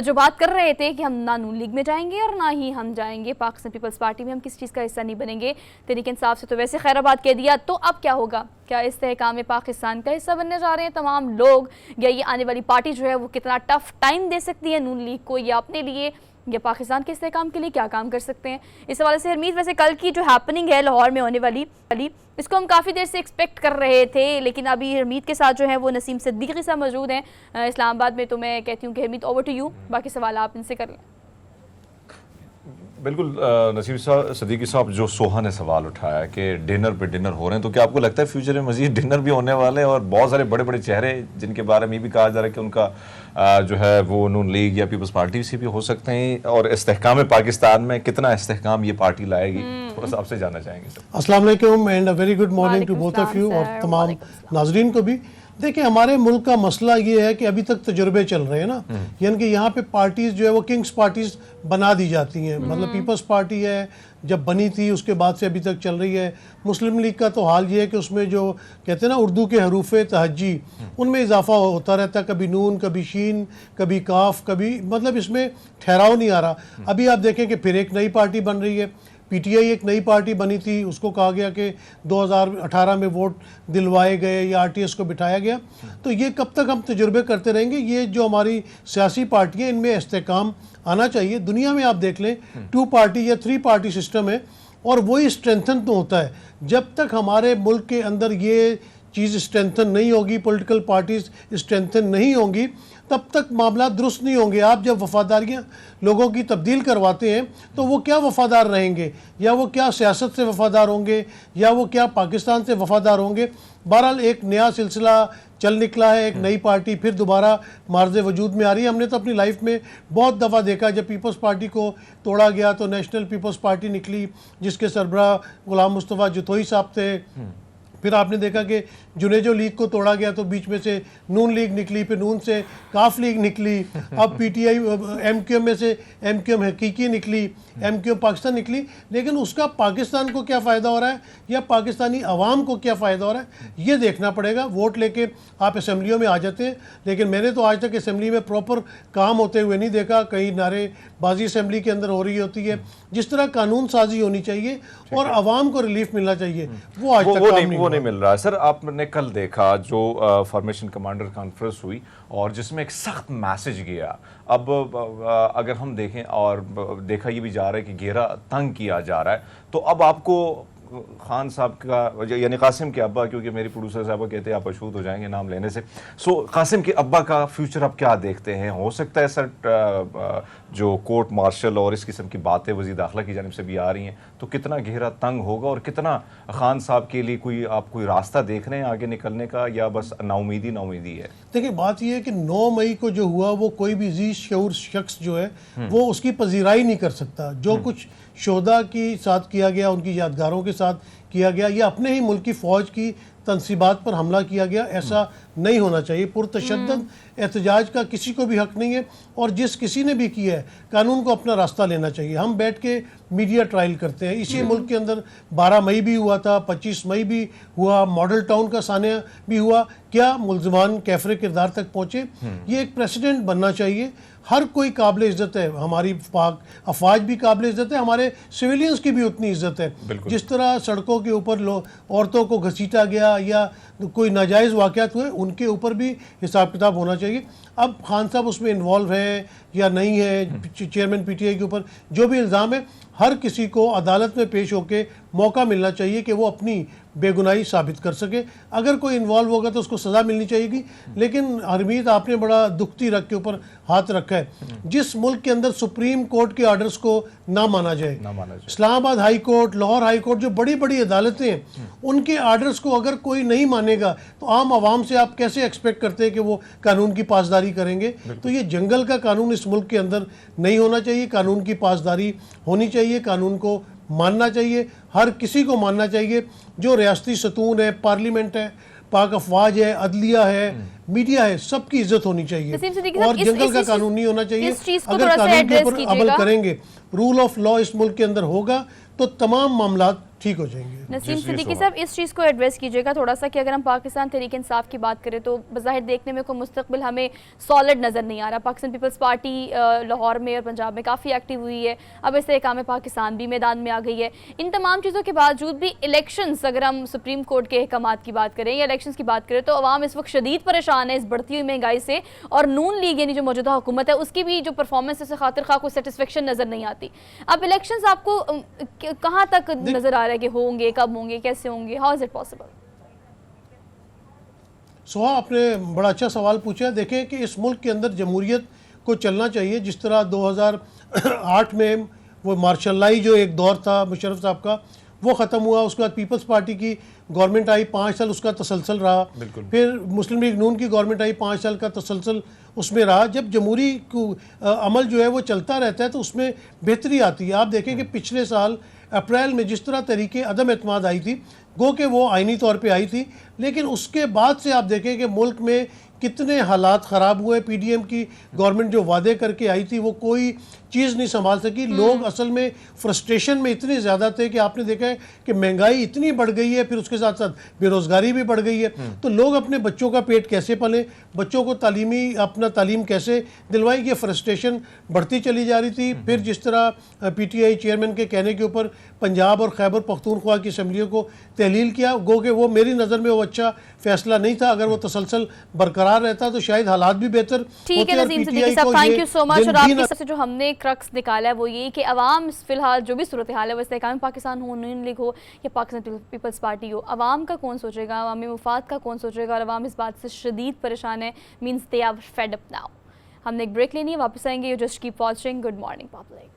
जो बात कर रहे थे कि हम ना नून लीग में जाएंगे और ना ही हम जाएंगे पाकिस्तान पीपल्स पार्टी में, हम किसी चीज़ का हिस्सा नहीं बनेंगे। तहरीक इंसाफ से तो वैसे खैराबाद कह दिया, तो अब क्या होगा? क्या इस्तेहकाम में पाकिस्तान का हिस्सा बनने जा रहे हैं तमाम लोग, या ये आने वाली पार्टी जो है वो कितना टफ टाइम दे सकती है नून लीग को, या अपने लिए या पाकिस्तान के इस्तेहकाम के लिए क्या काम कर सकते हैं? इस हवाले से हरमीत, वैसे कल की जो हैपनिंग है लाहौर में होने वाली, इसको हम काफ़ी देर से एक्सपेक्ट कर रहे थे, लेकिन अभी हरमीत के साथ जो है वो नसीम सिद्दीकी साहब मौजूद हैं इस्लामाबाद में। तो मैं कहती हूँ कि हरमीत, ओवर टू यू, बाकी सवाल आप इनसे कर लें। बिल्कुल नसीम साहब, सदीकी साहब, जो सोहा ने सवाल उठाया कि डिनर पे डिनर हो रहे हैं, तो क्या आपको लगता है फ्यूचर में मजीद डिनर भी होने वाले हैं? और बहुत सारे बड़े बड़े चेहरे जिनके बारे में भी कहा जा रहा है कि उनका जो है वो नून लीग या पीपल्स पार्टी से भी हो सकते हैं, और इस्तेहकाम पाकिस्तान में कितना इस्तेहकाम ये पार्टी लाएगी, थोड़ा सा आपसे जानना चाहेंगे सर। अस्सलाम वालेकुम and a very good morning to both of you और तमाम नाजरीन को भी। देखिए, हमारे मुल्क का मसला ये है कि अभी तक तजुर्बे चल रहे हैं ना, यानी कि यहाँ पे पार्टीज जो है वो किंग्स पार्टीज बना दी जाती हैं। मतलब पीपल्स पार्टी है, जब बनी थी उसके बाद से अभी तक चल रही है। मुस्लिम लीग का तो हाल ये है कि उसमें जो कहते हैं ना उर्दू के हरूफ तहज्जी, उनमें इजाफा होता रहता है, कभी नून, कभी शीन, कभी काफ, कभी मतलब इसमें ठहराव नहीं आ रहा। अभी आप देखें कि फिर एक नई पार्टी बन रही है, पीटीआई एक नई पार्टी बनी थी, उसको कहा गया कि 2018 में वोट दिलवाए गए या आरटीएस को बिठाया गया। तो ये कब तक हम तजुर्बे करते रहेंगे? ये जो हमारी सियासी पार्टियां, इनमें इस्तेहकाम आना चाहिए। दुनिया में आप देख लें 2 पार्टी या 3 पार्टी सिस्टम है, और वही स्ट्रेंथन तो होता है। जब तक हमारे मुल्क के अंदर ये चीज़ स्ट्रेंथन नहीं होगी, पॉलिटिकल पार्टीज स्ट्रेंथन नहीं होंगी, तब तक मामला दुरुस्त नहीं होंगे। आप जब वफादारियां लोगों की तब्दील करवाते हैं तो वो क्या वफादार रहेंगे, या वो क्या सियासत से वफादार होंगे, या वो क्या पाकिस्तान से वफादार होंगे? बहरहाल एक नया सिलसिला चल निकला है, एक नई पार्टी फिर दोबारा मार्ज़े वजूद में आ रही है। हमने तो अपनी लाइफ में बहुत दफ़ा देखा, जब पीपल्स पार्टी को तोड़ा गया तो नेशनल पीपल्स पार्टी निकली, जिसके सरबराह गुलाम मुस्तफ़ा जतोई साहब थे। फिर आपने देखा कि जुनेजो लीग को तोड़ा गया तो बीच में से नून लीग निकली, फिर नून से काफ लीग निकली, अब पीटीआई एमक्यूएम में से एमक्यूएम हकीकी निकली, एमक्यूएम पाकिस्तान निकली। लेकिन उसका पाकिस्तान को क्या फ़ायदा हो रहा है या पाकिस्तानी अवाम को क्या फ़ायदा हो रहा है, ये देखना पड़ेगा। वोट लेके आप असम्बलियों में आ जाते हैं, लेकिन मैंने तो आज तक असम्बली में प्रॉपर काम होते हुए नहीं देखा। कहीं नारेबाजी असम्बली के अंदर हो रही होती है। जिस तरह कानून साजी होनी चाहिए और अवाम को रिलीफ मिलना चाहिए, वो आज तक वो नहीं मिल रहा है। सर, आपने कल देखा जो फॉर्मेशन कमांडर कॉन्फ्रेंस हुई और जिसमें एक सख्त मैसेज गया। अब अगर हम देखें, और देखा ये भी जा रहा है कि घेरा तंग किया जा रहा है, तो अब आपको खान साहब का, यानी कासिम के अब्बा, क्योंकि मेरी प्रोड्यूसर साहब कहते हैं आप अशूद हो जाएंगे नाम लेने से, सो कासिम के अब्बा का फ्यूचर आप क्या देखते हैं? हो सकता है सर जो कोर्ट मार्शल और इस किस्म की बातें वज़ीर दाखिला की जानिब से भी आ रही हैं, तो कितना घेरा तंग होगा और कितना खान साहब के लिए कोई रास्ता देख रहे हैं आगे निकलने का, या बस नाउमीदी है? देखिए, बात यह है कि 9 मई को जो हुआ वो कोई भी जी शऊर शख्स जो है वो उसकी पजीराई नहीं कर सकता। जो कुछ शोधा के साथ किया गया, उनकी यादगारों के साथ किया गया, या अपने ही मुल्क की फ़ौज की तनसीबात पर हमला किया गया, ऐसा नहीं होना चाहिए। पुरतशद्दद एहतजाज का किसी को भी हक नहीं है, और जिस किसी ने भी किया है कानून को अपना रास्ता लेना चाहिए। हम बैठ के मीडिया ट्रायल करते हैं, इसी मुल्क के अंदर 12 मई भी हुआ था, 25 मई भी हुआ, मॉडल टाउन का सानिया भी हुआ। क्या मुल्ज़मान कैफरे किरदार तक पहुँचे? ये एक प्रेसिडेंट बनना चाहिए। हर कोई काबिल इज़्ज़त है, हमारी पाक अफवाज भी काबिल इज़्ज़त है, हमारे सिविलियंस की भी उतनी इज़्ज़त है। जिस तरह सड़कों के ऊपर औरतों को घसीटा गया या कोई नाजायज़ वाक़यात हुए, उनके ऊपर भी हिसाब किताब होना चाहिए। अब खान साहब उसमें इन्वॉल्व है या नहीं है, चेयरमैन पीटीआई के ऊपर जो भी इल्ज़ाम है, हर किसी को अदालत में पेश होकर मौका मिलना चाहिए कि वो अपनी बेगुनाही साबित कर सके। अगर कोई इन्वॉल्व होगा तो उसको सज़ा मिलनी चाहिए। लेकिन हरमीत, आपने बड़ा दुखती रख के ऊपर हाथ रखा है। जिस मुल्क के अंदर सुप्रीम कोर्ट के ऑर्डर्स को ना माना जाए, Islamabad high court, Lahore high court, जो बड़ी बड़ी अदालतें हैं, उनके ऑर्डर्स को अगर कोई नहीं मानेगा तो आम आवाम से आप कैसे एक्सपेक्ट करते हैं कि वो कानून की पासदारी करेंगे? तो ये जंगल का कानून इस मुल्क के अंदर नहीं होना चाहिए। कानून की पासदारी होनी चाहिए, कानून को मानना चाहिए, हर किसी को मानना चाहिए। जो रियासती सतून है, पार्लियामेंट है, पाक अफवाज है, अदलिया है, मीडिया है, सबकी इज्जत होनी चाहिए। और जंगल का कानून नहीं होना चाहिए। अगर कानून के ऊपर अमल करेंगे, रूल ऑफ लॉ इस मुल्क के अंदर होगा तो तमाम मामला ठीक हो जाएंगे। नसीम सिद्दीकी साहब, इस चीज़ को एड्रेस कीजिएगा थोड़ा सा कि अगर हम पाकिस्तान तहरीक इंसाफ की बात करें तो बज़ाहिर देखने में कोई मुस्तकबिल हमें सॉलिड नज़र नहीं आ रहा। पाकिस्तान पीपल्स पार्टी लाहौर में और पंजाब में काफ़ी एक्टिव हुई है, अब इस्तेहकाम पाकिस्तान भी मैदान में आ गई है। इन तमाम चीज़ों के बावजूद भी इलेक्शंस, अगर हम सुप्रीम कोर्ट के अहकामात की बात करें या इलेक्शंस की बात करें, तो अवाम इस वक्त शदीद परेशान है इस बढ़ती हुई महंगाई से, और नून लीग यानी जो मौजूदा हुकूमत है उसकी भी जो परफॉर्मेंस है उससे खातिर खा कोई सेटिस्फेक्शन नज़र नहीं आती। अब इलेक्शंस आपको कहाँ तक नज़र आ रहा है कि होंगे, कब होंगे, कैसे होंगे? How is it possible? Soha, आपने बड़ा अच्छा सवाल पूछा है। देखें कि इस मुल्क के अंदर जमहूरियत को चलना चाहिए जिस तरह 2008 में वो मार्शल जो एक दौर था मुशर्रफ साहब का, वो ख़त्म हुआ। उसके बाद पीपल्स पार्टी की गवर्नमेंट आई, 5 साल उसका तसलसल रहा। फिर मुस्लिम लीग नून की गवर्नमेंट आई, 5 साल का तसलसल उसमें रहा। जब जमहूरी अमल जो है वो चलता रहता है तो उसमें बेहतरी आती है। आप देखें कि पिछले साल अप्रैल में जिस तरह तरीके अदम एतमाद आई थी, गो कि वो आइनी तौर पे आई थी, लेकिन उसके बाद से आप देखें कि मुल्क में कितने हालात ख़राब हुए। पीडीएम की गवर्नमेंट जो वादे करके आई थी वो कोई चीज़ नहीं संभाल सकी। लोग असल में फ्रस्ट्रेशन में इतने ज़्यादा थे कि आपने देखा है कि महंगाई इतनी बढ़ गई है, फिर उसके साथ साथ बेरोज़गारी भी बढ़ गई है। तो लोग अपने बच्चों का पेट कैसे पालें, बच्चों को अपना तालीम कैसे दिलवाएं, ये फ्रस्ट्रेशन बढ़ती चली जा रही थी। फिर जिस तरह पीटीआई चेयरमैन के कहने के ऊपर पंजाब और खैबर पख्तूनख्वा की असम्बलियों को तहलील किया, गो कि वो मेरी नज़र में वो अच्छा फैसला नहीं था। अगर वो तसलसल बरकरार रहता तो शायद हालात भी बेहतर ठीक है। नसीम सिद्दीकी साहब, थैंक यू सो मच। और आपकी तरफ से जो हमने क्रक्स निकाला है वो ये कि अवाम फिलहाल जो भी सूरत हाल है, वो इस्तेहकाम पाकिस्तान हो, नून लीग हो या पाकिस्तान पीपल्स पार्टी हो, अवाम का कौन सोचेगा, अवामी मुफाद का कौन सोचेगा? और अवाम इस बात से शदीद परेशान है, means they are fed up now. हमने एक ब्रेक लेनी है, वापस आएंगे। You just keep watching good morning public.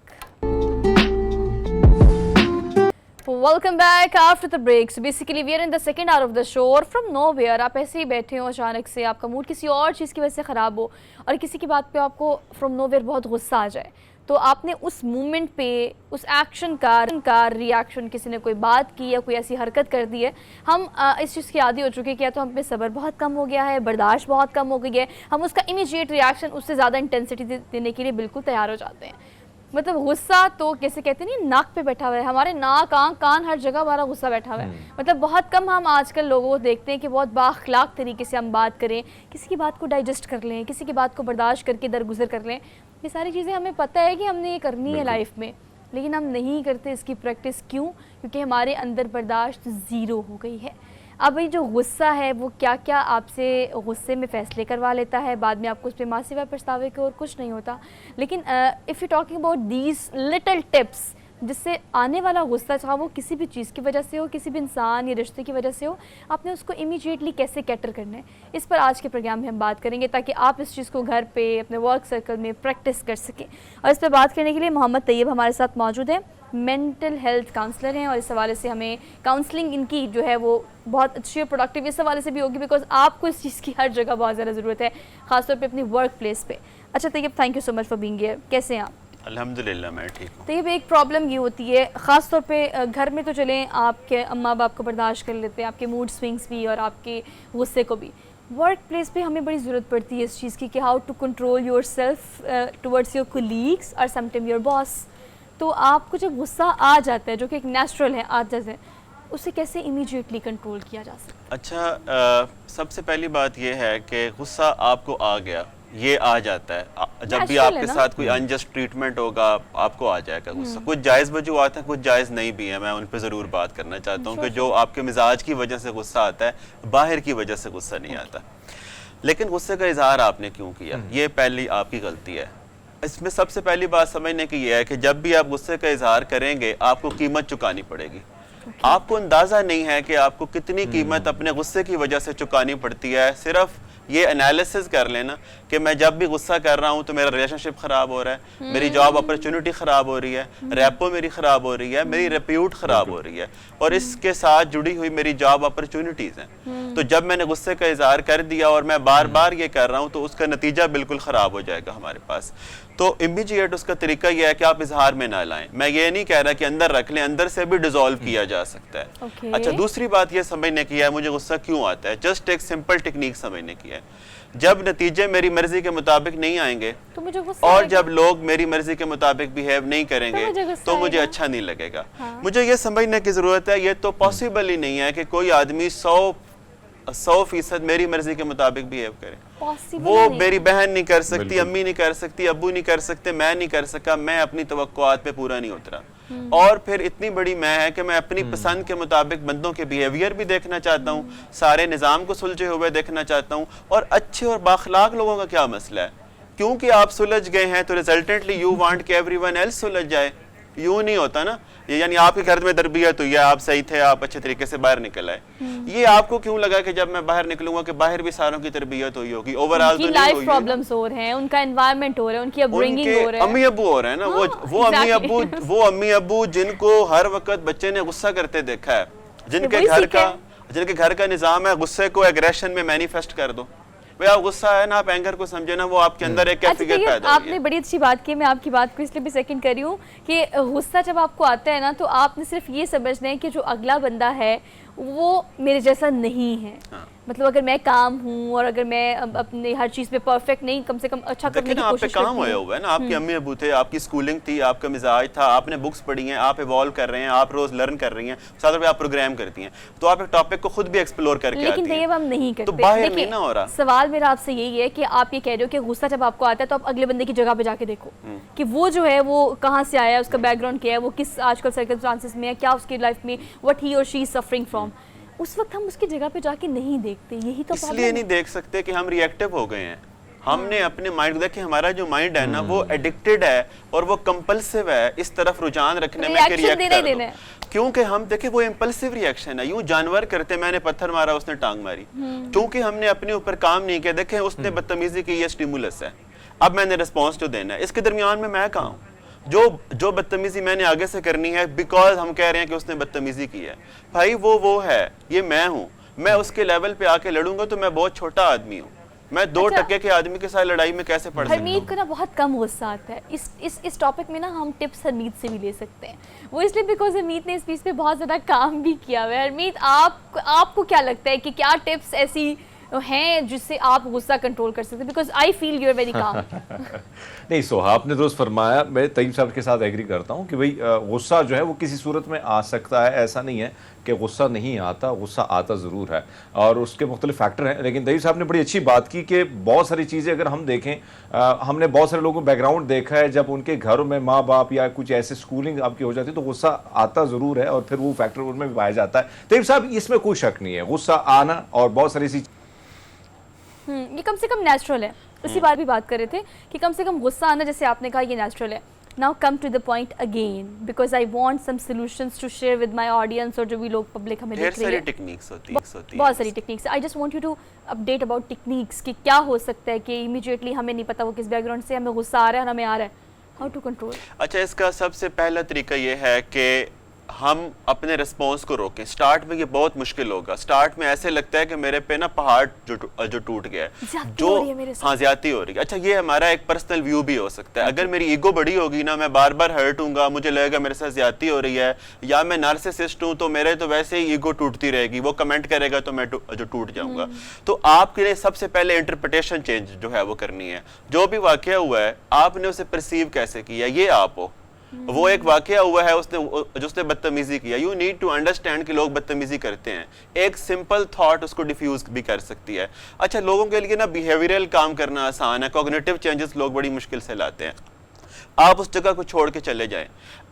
Welcome back after the break. So basically we are in the second hour of the show, और फ्रॉम नोवेयर आप ऐसे ही बैठे हो, अचानक से आपका मूड किसी और चीज़ की वजह से ख़राब हो और किसी की बात पे आपको फ्रॉम नोवेयर बहुत गुस्सा आ जाए, तो आपने उस मोमेंट पे उस एक्शन का रिएक्शन, किसी ने कोई बात की या कोई ऐसी हरकत कर दी है, हम इस चीज़ की आदी हो चुके हैं कि या तो हम पे सब्र बहुत कम हो गया है, बर्दाश्त बहुत कम हो गई है, हम उसका इमीडिएट रिएक्शन उससे ज़्यादा इंटेंसिटी देने के लिए बिल्कुल तैयार हो जाते हैं। मतलब गुस्सा तो कैसे कहते नहीं, नाक पे बैठा हुआ है, हमारे नाक, आँख, कान, हर जगह हमारा गुस्सा बैठा हुआ है। मतलब बहुत कम हम आजकल लोगों को देखते हैं कि बहुत बाअखलाक तरीके से हम बात करें, किसी की बात को डाइजेस्ट कर लें, किसी की बात को बर्दाश्त करके दरगुजर कर लें। ये सारी चीज़ें हमें पता है कि हमने ये करनी है लाइफ में, लेकिन हम नहीं करते इसकी प्रैक्टिस। क्यों? क्योंकि हमारे अंदर बर्दाश्त ज़ीरो हो गई है। अब ये जो गुस्सा है वो क्या क्या आपसे गुस्से में फ़ैसले करवा लेता है, बाद में आपको उस पर मासिवा पछतावे के और कुछ नहीं होता। लेकिन if you talking about these little tips, जिससे आने वाला गुस्सा, चाहे वो किसी भी चीज़ की वजह से हो, किसी भी इंसान या रिश्ते की वजह से हो, आपने उसको इमीडिएटली कैसे कैटर करना है, इस पर आज के प्रोग्राम में हम बात करेंगे, ताकि आप इस चीज़ को घर पे अपने वर्क सर्कल में प्रैक्टिस कर सकें। और इस पर बात करने के लिए मोहम्मद तैयब हमारे साथ मौजूद हैं, मेंटल हेल्थ काउंसलर हैं, और इस हवाले से हमें काउंसलिंग इनकी जो है वो बहुत अच्छी और प्रोडक्टिव इस हवाले से भी होगी, बिकॉज आपको इस चीज़ की हर जगह बहुत ज़्यादा ज़रूरत है, ख़ासतौर पर अपनी वर्क प्लेस पर। अच्छा Tayyab, thank you so much for being here. कैसे हैं आप? अल्हम्दुलिल्लाह मैं ठीक हूँ। तो ये एक प्रॉब्लम ये होती है ख़ास तौर पे घर में, तो चलें आपके अम्मा बाप को बर्दाश्त कर लेते हैं, आपके मूड स्विंग्स भी और आपके गुस्से को भी। वर्क प्लेस पे हमें बड़ी ज़रूरत पड़ती है इस चीज़ की कि how to control your self towards your colleagues और समटाइम योर बॉस। तो आपको जब गुस्सा आ जाता है, जो कि एक नेचुरल है आदत है, उसे कैसे इमीडिएटली कंट्रोल किया जा सकता है? अच्छा, सबसे पहली बात यह है कि गुस्सा आपको आ गया, ये आ जाता है जब भी Natural है आपके ना? साथ कोई अनजस्ट ट्रीटमेंट होगा आपको आ जाएगा गुस्सा। कुछ जायज़ वजह आते हैं, कुछ जायज़ नहीं भी है, मैं उन पे ज़रूर बात करना चाहता हूँ कि जो आपके मिजाज की वजह से गुस्सा आता है, बाहर की वजह से गुस्सा नहीं आता। लेकिन गुस्से का इजहार आपने क्यों किया, ये पहली आपकी गलती है। इसमें सबसे पहली बात समझने की ये है कि जब भी आप गुस्से का इजहार करेंगे आपको कीमत चुकानी पड़ेगी। आपको अंदाज़ा नहीं है कि आपको कितनी कीमत अपने गुस्से की वजह से चुकानी पड़ती है। सिर्फ ये एनालिसिस कर लेना कि मैं जब भी गुस्सा कर रहा हूँ तो मेरा रिलेशनशिप ख़राब हो रहा है, मेरी जॉब अपॉर्चुनिटी ख़राब हो रही है, रैपो मेरी ख़राब हो रही है, मेरी रेप्यूट ख़राब हो रही है और इसके साथ जुड़ी हुई मेरी जॉब अपॉर्चुनिटीज़ हैं। तो जब मैंने गुस्से का इजहार कर दिया और मैं बार बार ये कर रहा हूँ तो उसका नतीजा बिल्कुल ख़राब हो जाएगा हमारे पास। तो इमीडिएट उसका तरीका यह है कि आप इजहार में ना लाएं। मैं ये नहीं कह रहा कि अंदर रख लें, अंदर से भी डिसॉल्व किया जा सकता है। अच्छा, दूसरी बात ये समझने की है मुझे गुस्सा क्यों आता है। जस्ट एक सिंपल टेक्निक समझने की है। जब नतीजे मेरी मर्जी के मुताबिक नहीं आएंगे तो मुझे गुस्सा और आएगा। जब लोग मेरी मर्जी के मुताबिक बिहेव नहीं करेंगे तो मुझे अच्छा नहीं लगेगा। मुझे ये समझने की जरूरत है ये तो पॉसिबल ही नहीं है कि कोई आदमी 100% मेरी मर्जी के मुताबिक बिहेव करे। Possible वो नहीं। मेरी बहन नहीं कर सकती, अम्मी नहीं कर सकती, अब्बू नहीं कर सकते, मैं नहीं कर सका, मैं अपनी तवक्कुआत पे पूरा नहीं उतरा। और फिर इतनी बड़ी मैं है कि मैं अपनी पसंद के मुताबिक बंदों के बिहेवियर भी देखना चाहता हूँ, सारे निज़ाम को सुलझे हुए देखना चाहता हूँ। और अच्छे और बाखलाक लोगों का क्या मसला है, क्योंकि आप सुलझ गए हैं तो रिजल्टेंटली यू वांट कि एवरीवन एल्स सुलझ जाए। यूं नहीं होता ना, ये यानी आपके घर में तरबियत हुई है, आप सही थे, आप अच्छे तरीके से बाहर निकल आए। ये आपको क्यों लगा कि जब मैं बाहर निकलूंगा कि बाहर भी सारों की तरबियत हुई होगी? ओवरऑल तो नहीं लाइफ हुई है। प्रॉब्लम्स हो रहे हैं, उनका एनवायरनमेंट हो रहा है, उनकी अपब्रिंगिंग हो उनके रहा है। अम्मी अब्बू हो रहे हैं ना, वो अम्मी अब्बू जिनको हर वक्त बच्चे ने गुस्सा करते देखा है, जिनके घर का निजाम है गुस्से को एग्रेशन में मैनिफेस्ट कर दो। भाई आप गुस्सा है ना, आप एंगर को समझे ना, वो आपके अंदर एक कैफियत पैदा हुई है। आपने बड़ी अच्छी बात की, मैं आपकी बात को इसलिए भी सेकंड कर रही हूँ कि गुस्सा जब आपको आता है ना तो आपने सिर्फ ये समझना है कि जो अगला बंदा है वो मेरे जैसा नहीं है। मतलब अगर मैं काम हूँ और अगर मैं अपने हर चीज़ पे परफेक्ट नहीं, कम से कम अच्छा करने की आप पे कोशिश काम करती होया हूँ। हुआ है ना, आपके अम्मी अबू थे, आपकी स्कूलिंग थी, आपका मिजाज था, आपने बुक्स पढ़ी हैं, आप इवॉल्व कर रहे हैं, आप रोज लर्न कर रही हैं, साथ में आप प्रोग्राम करती हैं, तो आप एक टॉपिक को खुद भी एक्सप्लोर करके लेकिन आती हैं। ये हम नहीं करते। तो बाहर देखिए, नहीं ना हो रहा। सवाल मेरा आपसे यही है कि आप ये कह रहे हो कि गुस्सा जब आपको आता है तो आप अगले बंदे की जगह पे जाके देखो कि वो जो है वो कहाँ से आया है, उसका बैकग्राउंड क्या है, वो किस आजकल सर्कमस्टांसेस में है, क्या उसकी लाइफ में व्हाट ही और शी इज सफरिंग फ्रॉम। उस वक्त हम उसकी जगह पे जाके नहीं देखते, यही तो इसलिए नहीं देख सकते कि हम रिएक्टिव हो गए हैं। हमने अपने माइंड, देखिए हमारा जो माइंड है ना वो एडिक्टेड है और वो कंपल्सिव है इस तरफ रुझान रखने में कि रिएक्ट कर दो। क्योंकि हम देखे वो इम्पल्सिव रिएक्शन है, यूं जानवर करते, मैंने पत्थर मारा उसने टांग मारी, क्योंकि हमने अपने ऊपर काम नहीं किया। देखें उसने बदतमीजी की, ये स्टिमुलस है, अब मैंने रिस्पॉन्स तो देना है, इसके दरमियान में मैं कहाँ हूँ? जो बदतमीजी मैंने आगे से करनी है बिकॉज हम कह रहे हैं कि उसने बदतमीजी की है, भाई वो है, ये मैं हूँ। मैं उसके लेवल पे आके लड़ूंगा तो मैं बहुत छोटा आदमी हूँ, मैं 2% के आदमी के साथ लड़ाई में कैसे पड़ सकता हूँ? हरमीत को ना बहुत कम गुस्सा आता है। इस टॉपिक में ना हम टिप्स हरमीत से भी ले सकते हैं, वो इसलिए बिकॉज हरमीत ने इस चीज़ पे बहुत ज़्यादा काम भी किया हुआ है। हरमीत आपको क्या लगता है कि क्या टिप्स ऐसी हैं जिससे आप गुस्सा कंट्रोल कर सकते हैं? Because I feel you are very calm. नहीं सोहा, आपने दुरुस्त फरमाया, मैं तईब साहब के साथ एग्री करता हूँ कि भाई गुस्सा जो है वो किसी सूरत में आ सकता है, ऐसा नहीं है कि गुस्सा नहीं आता, गुस्सा आता ज़रूर है और उसके मुख्तलिफ फैक्टर हैं। लेकिन तईब साहब ने बड़ी अच्छी बात की कि बहुत सारी चीज़ें अगर हम देखें, हमने बहुत सारे लोगों का बैकग्राउंड देखा है, जब उनके घरों में माँ बाप या कुछ ऐसे स्कूलिंग आपकी हो जाती है तो गुस्सा आता ज़रूर है और फिर वो फैक्टर उनमें भी पाया जाता है। तईब साहब इसमें कोई शक नहीं है, गुस्सा आना और बहुत सारी ऐसी ये कम से कम नेचुरल है। उसी बार भी बात कर रहे थे कि कम से कम गुस्सा आना, जैसे आपने कहा, ये नेचुरल है। Now come to the point again because I want some solutions to share with my audience और जो भी लोग पब्लिक हमें देख रही है। टेक्निक्स होती बहुत सारी techniques. I just want you to update about techniques कि क्या हो सकता है कि इमीडिएटली हमें नहीं पता वो किस बैकग्राउंड से, हमें गुस्सा आ रहा है और हमें आ रहा है, हाउ टू कंट्रोल। अच्छा, इसका सबसे पहला तरीका ये है कि हम अपने रिस्पॉन्स को रोकें। स्टार्ट में ये बहुत मुश्किल होगा, स्टार्ट में ऐसे लगता है कि मेरे पे ना पहाड़ जो टूट गया है, जो हाँ ज्यादती हो रही है। अच्छा, ये हमारा एक पर्सनल व्यू भी हो सकता है। अगर मेरी ईगो बड़ी होगी ना, मैं बार बार हर्ट हूँगा, मुझे लगेगा मेरे साथ ज्यादती हो रही है, या मैं नार्सिसिस्ट हूँ तो मेरे तो वैसे ही ईगो टूटती रहेगी, वो कमेंट करेगा तो मैं जो टूट जाऊंगा। तो आपके लिए सबसे पहले इंटरप्रिटेशन चेंज जो है वो करनी है। जो भी वाकया हुआ है आपने उसे परसीव कैसे किया, ये आप हो। वो एक वाकया हुआ है उसने बदतमीजी किया। यू नीड टू अंडरस्टैंड कि लोग बदतमीजी करते हैं, एक सिंपल थॉट उसको डिफ्यूज भी कर सकती है। अच्छा, लोगों के लिए ना बिहेवियरल काम करना आसान है, कॉग्निटिव चेंजेस लोग बड़ी मुश्किल से लाते हैं। आप उस जगह को छोड़ के चले जाएं।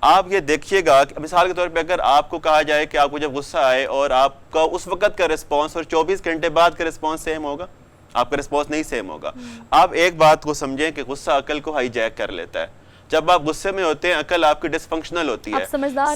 आप ये देखिएगा कि मिसाल के तौर पे अगर आपको कहा जाए कि आपको जब गुस्सा आए और आपका उस वक्त का रिस्पॉन्स और 24 घंटे बाद का रिस्पॉन्स सेम होगा, आपका रिस्पॉन्स नहीं सेम होगा। आप एक बात को समझें कि गुस्सा अकल को हाईजैक कर लेता है। जब आप गुस्से में होते हैं अकल आपकी डिसफंक्शनल होती है,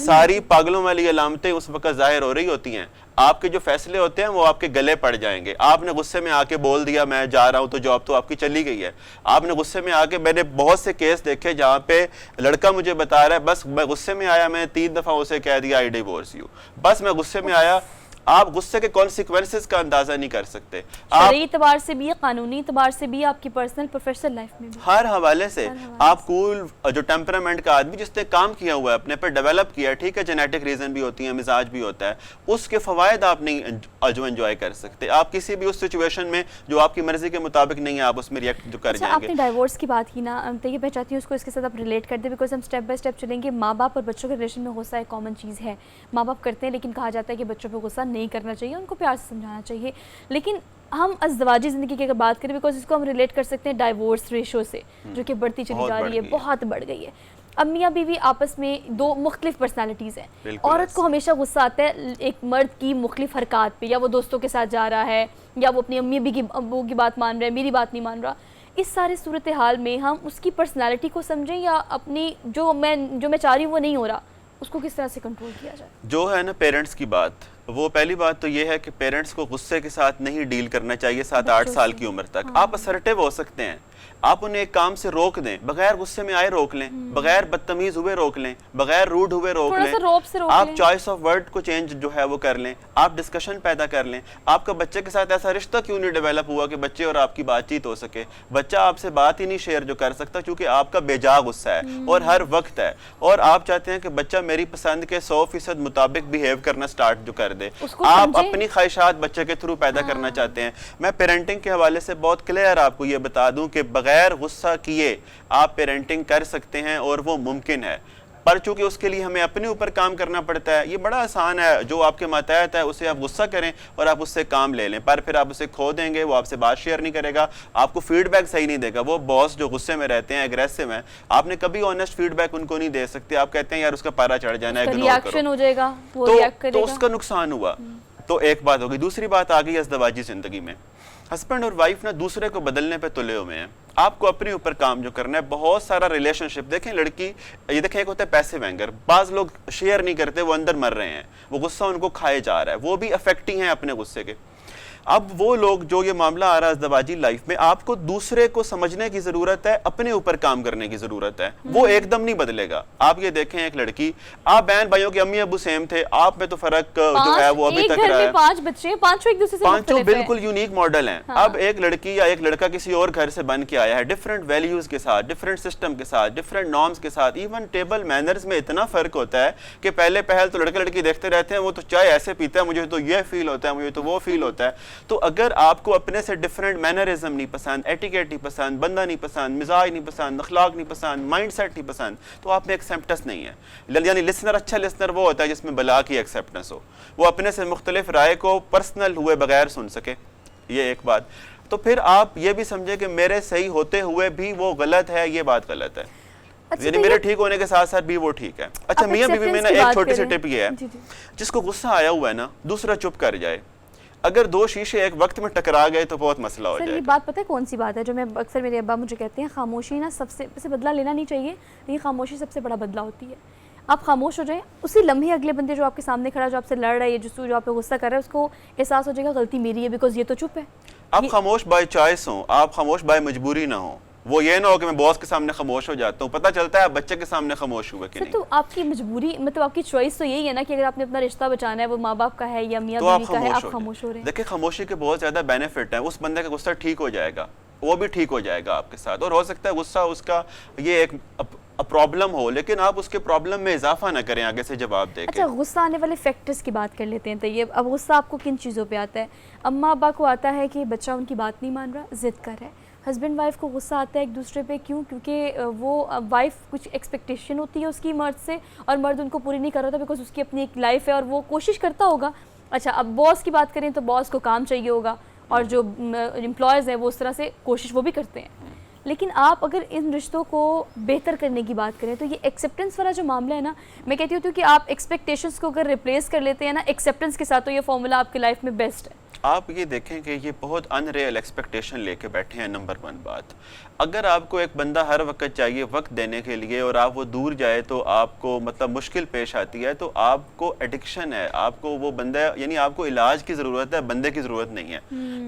सारी पागलों वाली अलामतें उस वक्त जाहिर हो रही होती हैं। आपके जो फैसले होते हैं वो आपके गले पड़ जाएंगे। आपने गुस्से में आके बोल दिया मैं जा रहा हूं तो जॉब तो आपकी चली गई है। आपने गुस्से में आके, मैंने बहुत से केस देखे जहां पे लड़का मुझे बता रहा है बस मैं गुस्से में आया, मैं 3 दफा उसे कह दिया आई डिवोर्स यू, बस मैं गुस्से में आया। आप गुस्से के कॉन्सिक्वेंसेस का अंदाजा नहीं कर सकते। शरई एतबार से भी, कानूनी एतबार से भी, आपकी पर्सनल प्रोफेशनल लाइफ में भी, हर हवाले से आप कूल जो टेम्परामेंट का आदमी जिसने काम किया हुआ है, अपने पर डेवलप किया है, ठीक है जेनेटिक रीजन भी होती है, मिजाज भी होता है, उसके फवायद आप नहीं जो एंजॉय कर सकते। आप किसी भी उस सिचुएशन में जो आपकी मर्जी के मुताबिक नहीं है आप उसमें रिएक्ट जो कर जाएंगे। आपने डाइवोर्स की बात की ना, तो ये मैं चाहती हूँ उसको इसके साथ आप रिलेट कर दे, बिकॉज हम स्टेप बाय स्टेप चलेंगे। माँ बाप और बच्चों के रिलेशन में गुस्सा एक कॉमन चीज़ है। माँ बाप करते हैं लेकिन कहा जाता है कि बच्चों पर गुस्सा नहीं करना चाहिए, उनको प्यार से समझाना चाहिए। लेकिन हम अज़दवाजी ज़िंदगी की अगर बात करें, बिकॉज इसको हम रिलेट कर सकते हैं डाइवोर्स रेशो से, जो कि बढ़ती चली जा रही है, बहुत बढ़ गई है। अब मियाँ बीवी आपस में दो मुख्तलिफ पर्सनालिटीज़ हैं। औरत को हमेशा गुस्सा आता है एक मर्द की मुख्तलिफ हरकत पे, या वो दोस्तों के साथ जा रहा है, या वो अपनी अम्मी अब्बू की बात मान रहा है, मेरी बात नहीं मान रहा। इस सारे सूरत हाल में हम उसकी पर्सनालिटी को समझें या अपनी जो मैं चाह रही हूँ वो नहीं हो रहा, उसको किस तरह से कंट्रोल किया जाए? जो है ना पेरेंट्स की बात, वो पहली बात तो ये है कि पेरेंट्स को गुस्से के साथ नहीं डील करना चाहिए 7-8 साल की उम्र तक। आप असर्टिव हो सकते हैं, आप उन्हें एक काम से रोक दें, बगैर गुस्से में आए रोक लें, बगैर बदतमीज हुए रोक लें, बगैर रूड हुए रोक लें। आप चॉइस ऑफ वर्ड को चेंज जो है वो कर लें, आप डिस्कशन पैदा कर लें। आपका बच्चे के साथ ऐसा रिश्ता क्यों नहीं डेवलप हुआ कि बच्चे और आपकी बातचीत हो सके? बच्चा आपसे बात ही नहीं शेयर जो कर सकता क्योंकि आपका बेजा गुस्सा है और हर वक्त है, और आप चाहते हैं कि बच्चा मेरी पसंद के 100% मुताबिक बिहेव करना स्टार्ट जो कर दे। आप अपनी ख्वाहिशात बच्चे के थ्रू पैदा करना चाहते हैं। मैं पेरेंटिंग के हवाले से बहुत क्लियर आपको ये बता दूं कि बगैर गुस्सा किए आप पेरेंटिंग कर सकते हैं और वो मुमकिन है, पर चूंकि उसके लिए हमें अपने ऊपर काम करना पड़ता है। ये बड़ा आसान है, जो आपके मातहत है उसे आप गुस्सा करें और आप उससे काम ले लें, पर फिर आप उसे खो देंगे, वो आपसे बात शेयर नहीं करेगा, आपको फीडबैक सही नहीं देगा। वो बॉस जो गुस्से में रहते हैं, एग्रेसिव हैं, आपने कभी ऑनेस्ट फीडबैक उनको नहीं दे सकते। आप कहते हैं यार उसका पारा चढ़ जाना है, रिएक्शन हो जाएगा, वो रिएक्ट करेगा, तो उसका नुकसान हुआ। तो एक बात होगी। दूसरी बात आ गई अज़दवाजी जिंदगी में, हस्बैंड और वाइफ ना दूसरे को बदलने पे तुले हुए हैं। आपको अपने ऊपर काम जो करना है। बहुत सारा रिलेशनशिप देखें, लड़की ये देखें, एक होता है पैसिव एंगर, बाज लोग शेयर नहीं करते, वो अंदर मर रहे हैं, वो गुस्सा उनको खाए जा रहा है, वो भी अफेक्टिंग है अपने गुस्से के। अब वो लोग जो ये मामला आ रहा है अज़दवाजी लाइफ में, आपको दूसरे को समझने की जरूरत है, अपने ऊपर काम करने की जरूरत है। वो एकदम नहीं बदलेगा। आप ये देखें, एक लड़की, आप बहन भाइयों के अम्मी अबू सेम थे, आप में तो फर्क जो है वो अभी तक रहा है। 5 बच्चे, पांचों एक दूसरे से पांचों बिल्कुल यूनिक मॉडल हैं। हाँ। अब एक लड़की या एक लड़का किसी और घर से बन के आया है, डिफरेंट वैल्यूज के साथ, डिफरेंट सिस्टम के साथ, डिफरेंट नॉर्म्स के साथ, इवन टेबल मैनर्स में इतना फर्क होता है कि पहले पहल तो लड़के लड़की देखते रहते हैं, वो तो चाय ऐसे पीता है, मुझे तो ये फील होता है, मुझे तो वो फील होता है। तो अगर आपको अपने से डिफरेंट मैनरिज्म नहीं पसंद, एटिकेट नहीं पसंद, बंदा नहीं पसंद, मिजाज नहीं पसंद, अखलाक नहीं पसंद, माइंडसेट नहीं पसंद, तो आप में एक्सेप्टेंस नहीं है। यानी लिसनर, अच्छा लिसनर वो होता है जिसमें बला की एक्सेप्टेंस हो, वो अपने से मुख्तलिफ राय को पर्सनल हुए बगैर सुन सके। ये एक बात। तो फिर आप ये भी समझे कि मेरे सही होते हुए भी वो गलत है, ये बात गलत है। अच्छा, यानी मेरे ठीक होने के साथ साथ भी वो ठीक है। अच्छा, मियां बीवी में ना एक छोटी सी टिप ये है, जिसको गुस्सा आया हुआ है ना, दूसरा चुप कर जाए। अगर 2 शीशे एक वक्त में टकरा गए तो बहुत मसला हो जाएगा। ये बात पता है कौन सी बात है जो मैं अक्सर, मेरे अब्बा मुझे कहते हैं, खामोशी ना सबसे बदला लेना नहीं चाहिए, लेकिन खामोशी सबसे बड़ा बदला होती है। आप खामोश हो जाएं, उसी लम्हे अगले बंदे जो आपके सामने खड़ा, जो आपसे लड़ रहा है, जो आप पे गुस्सा कर रहा है, उसको एहसास हो जाएगा गलती मेरी है, बिकॉज ये तो चुप है। आप खामोश बाय चॉइस हो, आप खामोश बाय मजबूरी ना हो। वो ये ना हो कि मैं बॉस के सामने खामोश हो जाता हूँ, पता चलता है बच्चे के सामने खामोश हुए कि नहीं। तो आपकी मजबूरी, मतलब आपकी चॉइस तो यही है ना कि अगर आपने अपना रिश्ता बचाना है, वो माँ बाप का है या मियाँ बीवी का है, आप खामोश हो रहे हैं। देखिए, खामोशी के बहुत ज्यादा बेनिफिट है। उस बंदे का गुस्सा ठीक हो जाएगा, वो भी ठीक हो जाएगा आपके साथ, और हो सकता है गुस्सा उसका ये एक प्रॉब्लम हो, लेकिन आप उसके प्रॉब्लम में इजाफा ना करें, आगे से जवाब दें। अच्छा, गुस्सा आने वाले फैक्टर्स की बात कर लेते हैं। तो ये अब गुस्सा आपको किन चीज़ों पे आता है? अम्मा अब्बा को आता है कि बच्चा उनकी बात नहीं मान रहा, जिद कर रहा है। हस्बैंड वाइफ को गुस्सा आता है एक दूसरे पे, क्यों? क्योंकि वो वाइफ कुछ एक्सपेक्टेशन होती है उसकी मर्द से और मर्द उनको पूरी नहीं कर रहा था, बिकॉज उसकी अपनी एक लाइफ है और वो कोशिश करता होगा। अच्छा, अब बॉस की बात करें तो बॉस को काम चाहिए होगा और जो एम्प्लॉयज़ हैं वो उस तरह से कोशिश वो भी करते हैं। लेकिन आप अगर इन रिश्तों को बेहतर करने की बात करें तो ये एक्सेप्टेंस वाला जो मामला है ना, मैं कहती हूँ कि आप एक्सपेक्टेशंस को अगर रिप्लेस कर लेते हैं ना एक्सेप्टेंस के साथ, तो ये फॉर्मूला आपकी लाइफ में बेस्ट है। आप ये देखें कि ये बहुत अनरियल एक्सपेक्टेशन लेके बैठे हैं। नंबर 1 बात, अगर आपको एक बंदा हर वक्त चाहिए वक्त देने के लिए और आप वो दूर जाए तो आपको मतलब मुश्किल पेश आती है, तो आपको एडिक्शन है, आपको वो बंदा यानी आपको इलाज की ज़रूरत है, बंदे की ज़रूरत नहीं है।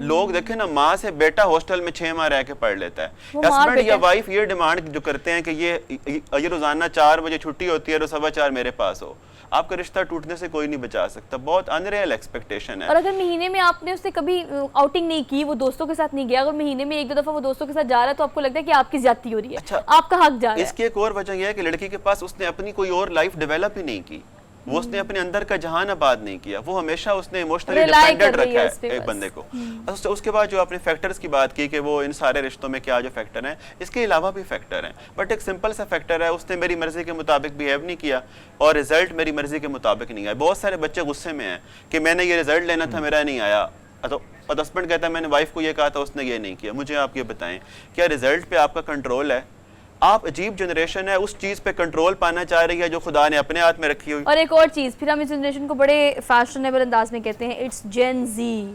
लोग देखें ना, माँ से बेटा हॉस्टल में 6 माह रह के पढ़ लेता है, हस्बैंड या वाइफ ये डिमांड जो करते हैं कि ये रोज़ाना 4 बजे छुट्टी होती है और 4:15 मेरे पास हो। आपका रिश्ता टूटने से कोई नहीं बचा सकता। बहुत अनरियल एक्सपेक्टेशन है। और अगर महीने में आपने उससे कभी आउटिंग नहीं की, वो दोस्तों के साथ नहीं गया, अगर महीने में 1-2 दफा वो दोस्तों के साथ जा रहा है तो आपको लगता है कि आपकी ज्यादती हो रही है। अच्छा, आपका हक जा रहा है। इसकी एक और वजह यह है कि लड़की के पास उसने अपनी कोई और लाइफ डेवलप ही नहीं की, वो उसने अपने अंदर का जहान आबाद नहीं किया, वो हमेशा उसने इमोशनली डिपेंडेंट रखा है एक बंदे को। उसके बाद जो आपने फैक्टर्स की बात की कि वो इन सारे रिश्तों में क्या जो फैक्टर हैं, इसके अलावा भी फैक्टर हैं, बट एक सिंपल सा फैक्टर है, उसने मेरी मर्जी के मुताबिक बिहेव नहीं किया और रिजल्ट मेरी मर्जी के मुताबिक नहीं आया। बहुत सारे बच्चे गुस्से में हैं कि मैंने ये रिजल्ट लेना था, मेरा नहीं आया, तो हस्बैंड कहता है मैंने वाइफ को ये कहा था, उसने ये नहीं किया। मुझे आप ये बताएं, क्या रिजल्ट पे आपका कंट्रोल है? आप अजीब जनरेशन है, उस चीज पे कंट्रोल पाना चाह रही है जो खुदा ने अपने हाथ में रखी हुई। और एक और चीज, फिर हम इस जनरेशन को बड़े फैशनेबल अंदाज में कहते हैं, इट्स जेन जी।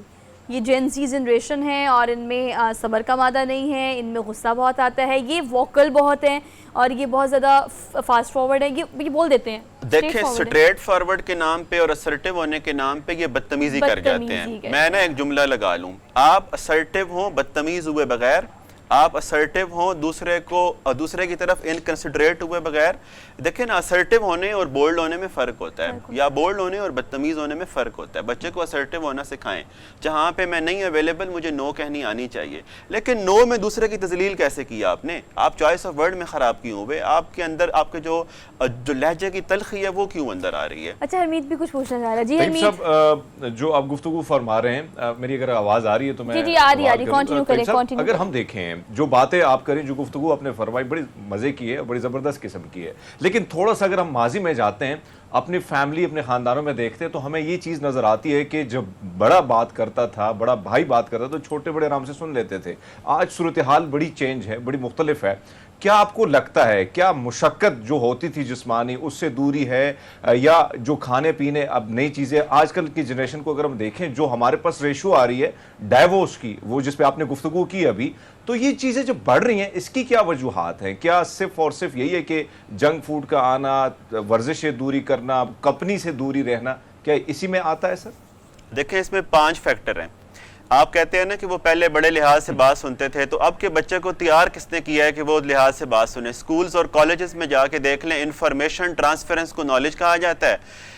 ये जेन जी जनरेशन है और इनमें सब्र का मादा नहीं है, इनमें गुस्सा बहुत आता है, ये वोकल बहुत हैं और ये बहुत ज़्यादा फास्ट फॉरवर्ड है, ये बोल देते हैं। देखिए, स्ट्रेट फॉरवर्ड के नाम पे और असर्टिव होने के नाम पे ये बदतमीजी कर जाते हैं। मैं ना एक जुमला लगा लूं, आप असर्टिव हो बदतमीज हुए बगैर, आप असर्टिव हो दूसरे की तरफ इनकंसिडरेट हुए बगैर। देखें ना, असर्टिव होने और बोल्ड होने में फ़र्क होता है, या बोल्ड होने और बदतमीज़ होने में फ़र्क होता है। बच्चे को असर्टिव होना सिखाएं, जहाँ पे मैं नहीं अवेलेबल मुझे नो कहनी आनी चाहिए। लेकिन नो में दूसरे की तजलील कैसे किया आपने? आप चॉइस ऑफ वर्ड में ख़राब क्यों हुए? आपके अंदर आपके जो लहजे की तलखी है वो क्यों अंदर आ रही है? अच्छा, हरमीत भी कुछ पूछना चाह रहा है। जी हरमीत साहब, जो आप गुफ्तगू फरमा रहे हैं, मेरी अगर आवाज़ आ रही है तो मैं जी आ रही, कंटिन्यू करें। अगर हम देखें जो बातें आप करें, जो गुफ्तगू आपने फरमाई, बड़ी मज़े की है, बड़ी ज़बरदस्त किस्म की है, लेकिन थोड़ा सा अगर हम माजी में जाते हैं, अपनी फैमिली अपने ख़ानदानों में देखते हैं तो हमें ये चीज़ नज़र आती है कि जब बड़ा बात करता था, बड़ा भाई बात करता था तो छोटे बड़े आराम से सुन लेते थे। आज सूरत हाल बड़ी चेंज है, बड़ी मुख्तलिफ है। क्या आपको लगता है, क्या मुशक्क़त जो होती थी जिस्मानी उससे दूरी है, या जो खाने पीने अब नई चीज़ें आजकल की जनरेशन को अगर हम देखें, जो हमारे पास रेशो आ रही है डाइवोर्स की, वो जिस पे आपने गुफ्तगू की अभी, तो ये चीज़ें जो बढ़ रही हैं इसकी क्या वजूहात हैं? क्या सिर्फ और सिर्फ यही है कि जंक फूड का आना, वर्जिश से दूरी करना, कंपनी से दूरी रहना, क्या इसी में आता है सर? देखें, इसमें 5 फैक्टर हैं। आप कहते हैं ना कि वो पहले बड़े लिहाज से बात सुनते थे, तो अब के बच्चे को तैयार किसने किया है कि वो लिहाज से बात सुने? स्कूल्स और कॉलेजेस में जाके देख लें, इंफॉर्मेशन ट्रांसफरेंस को नॉलेज कहा जाता है।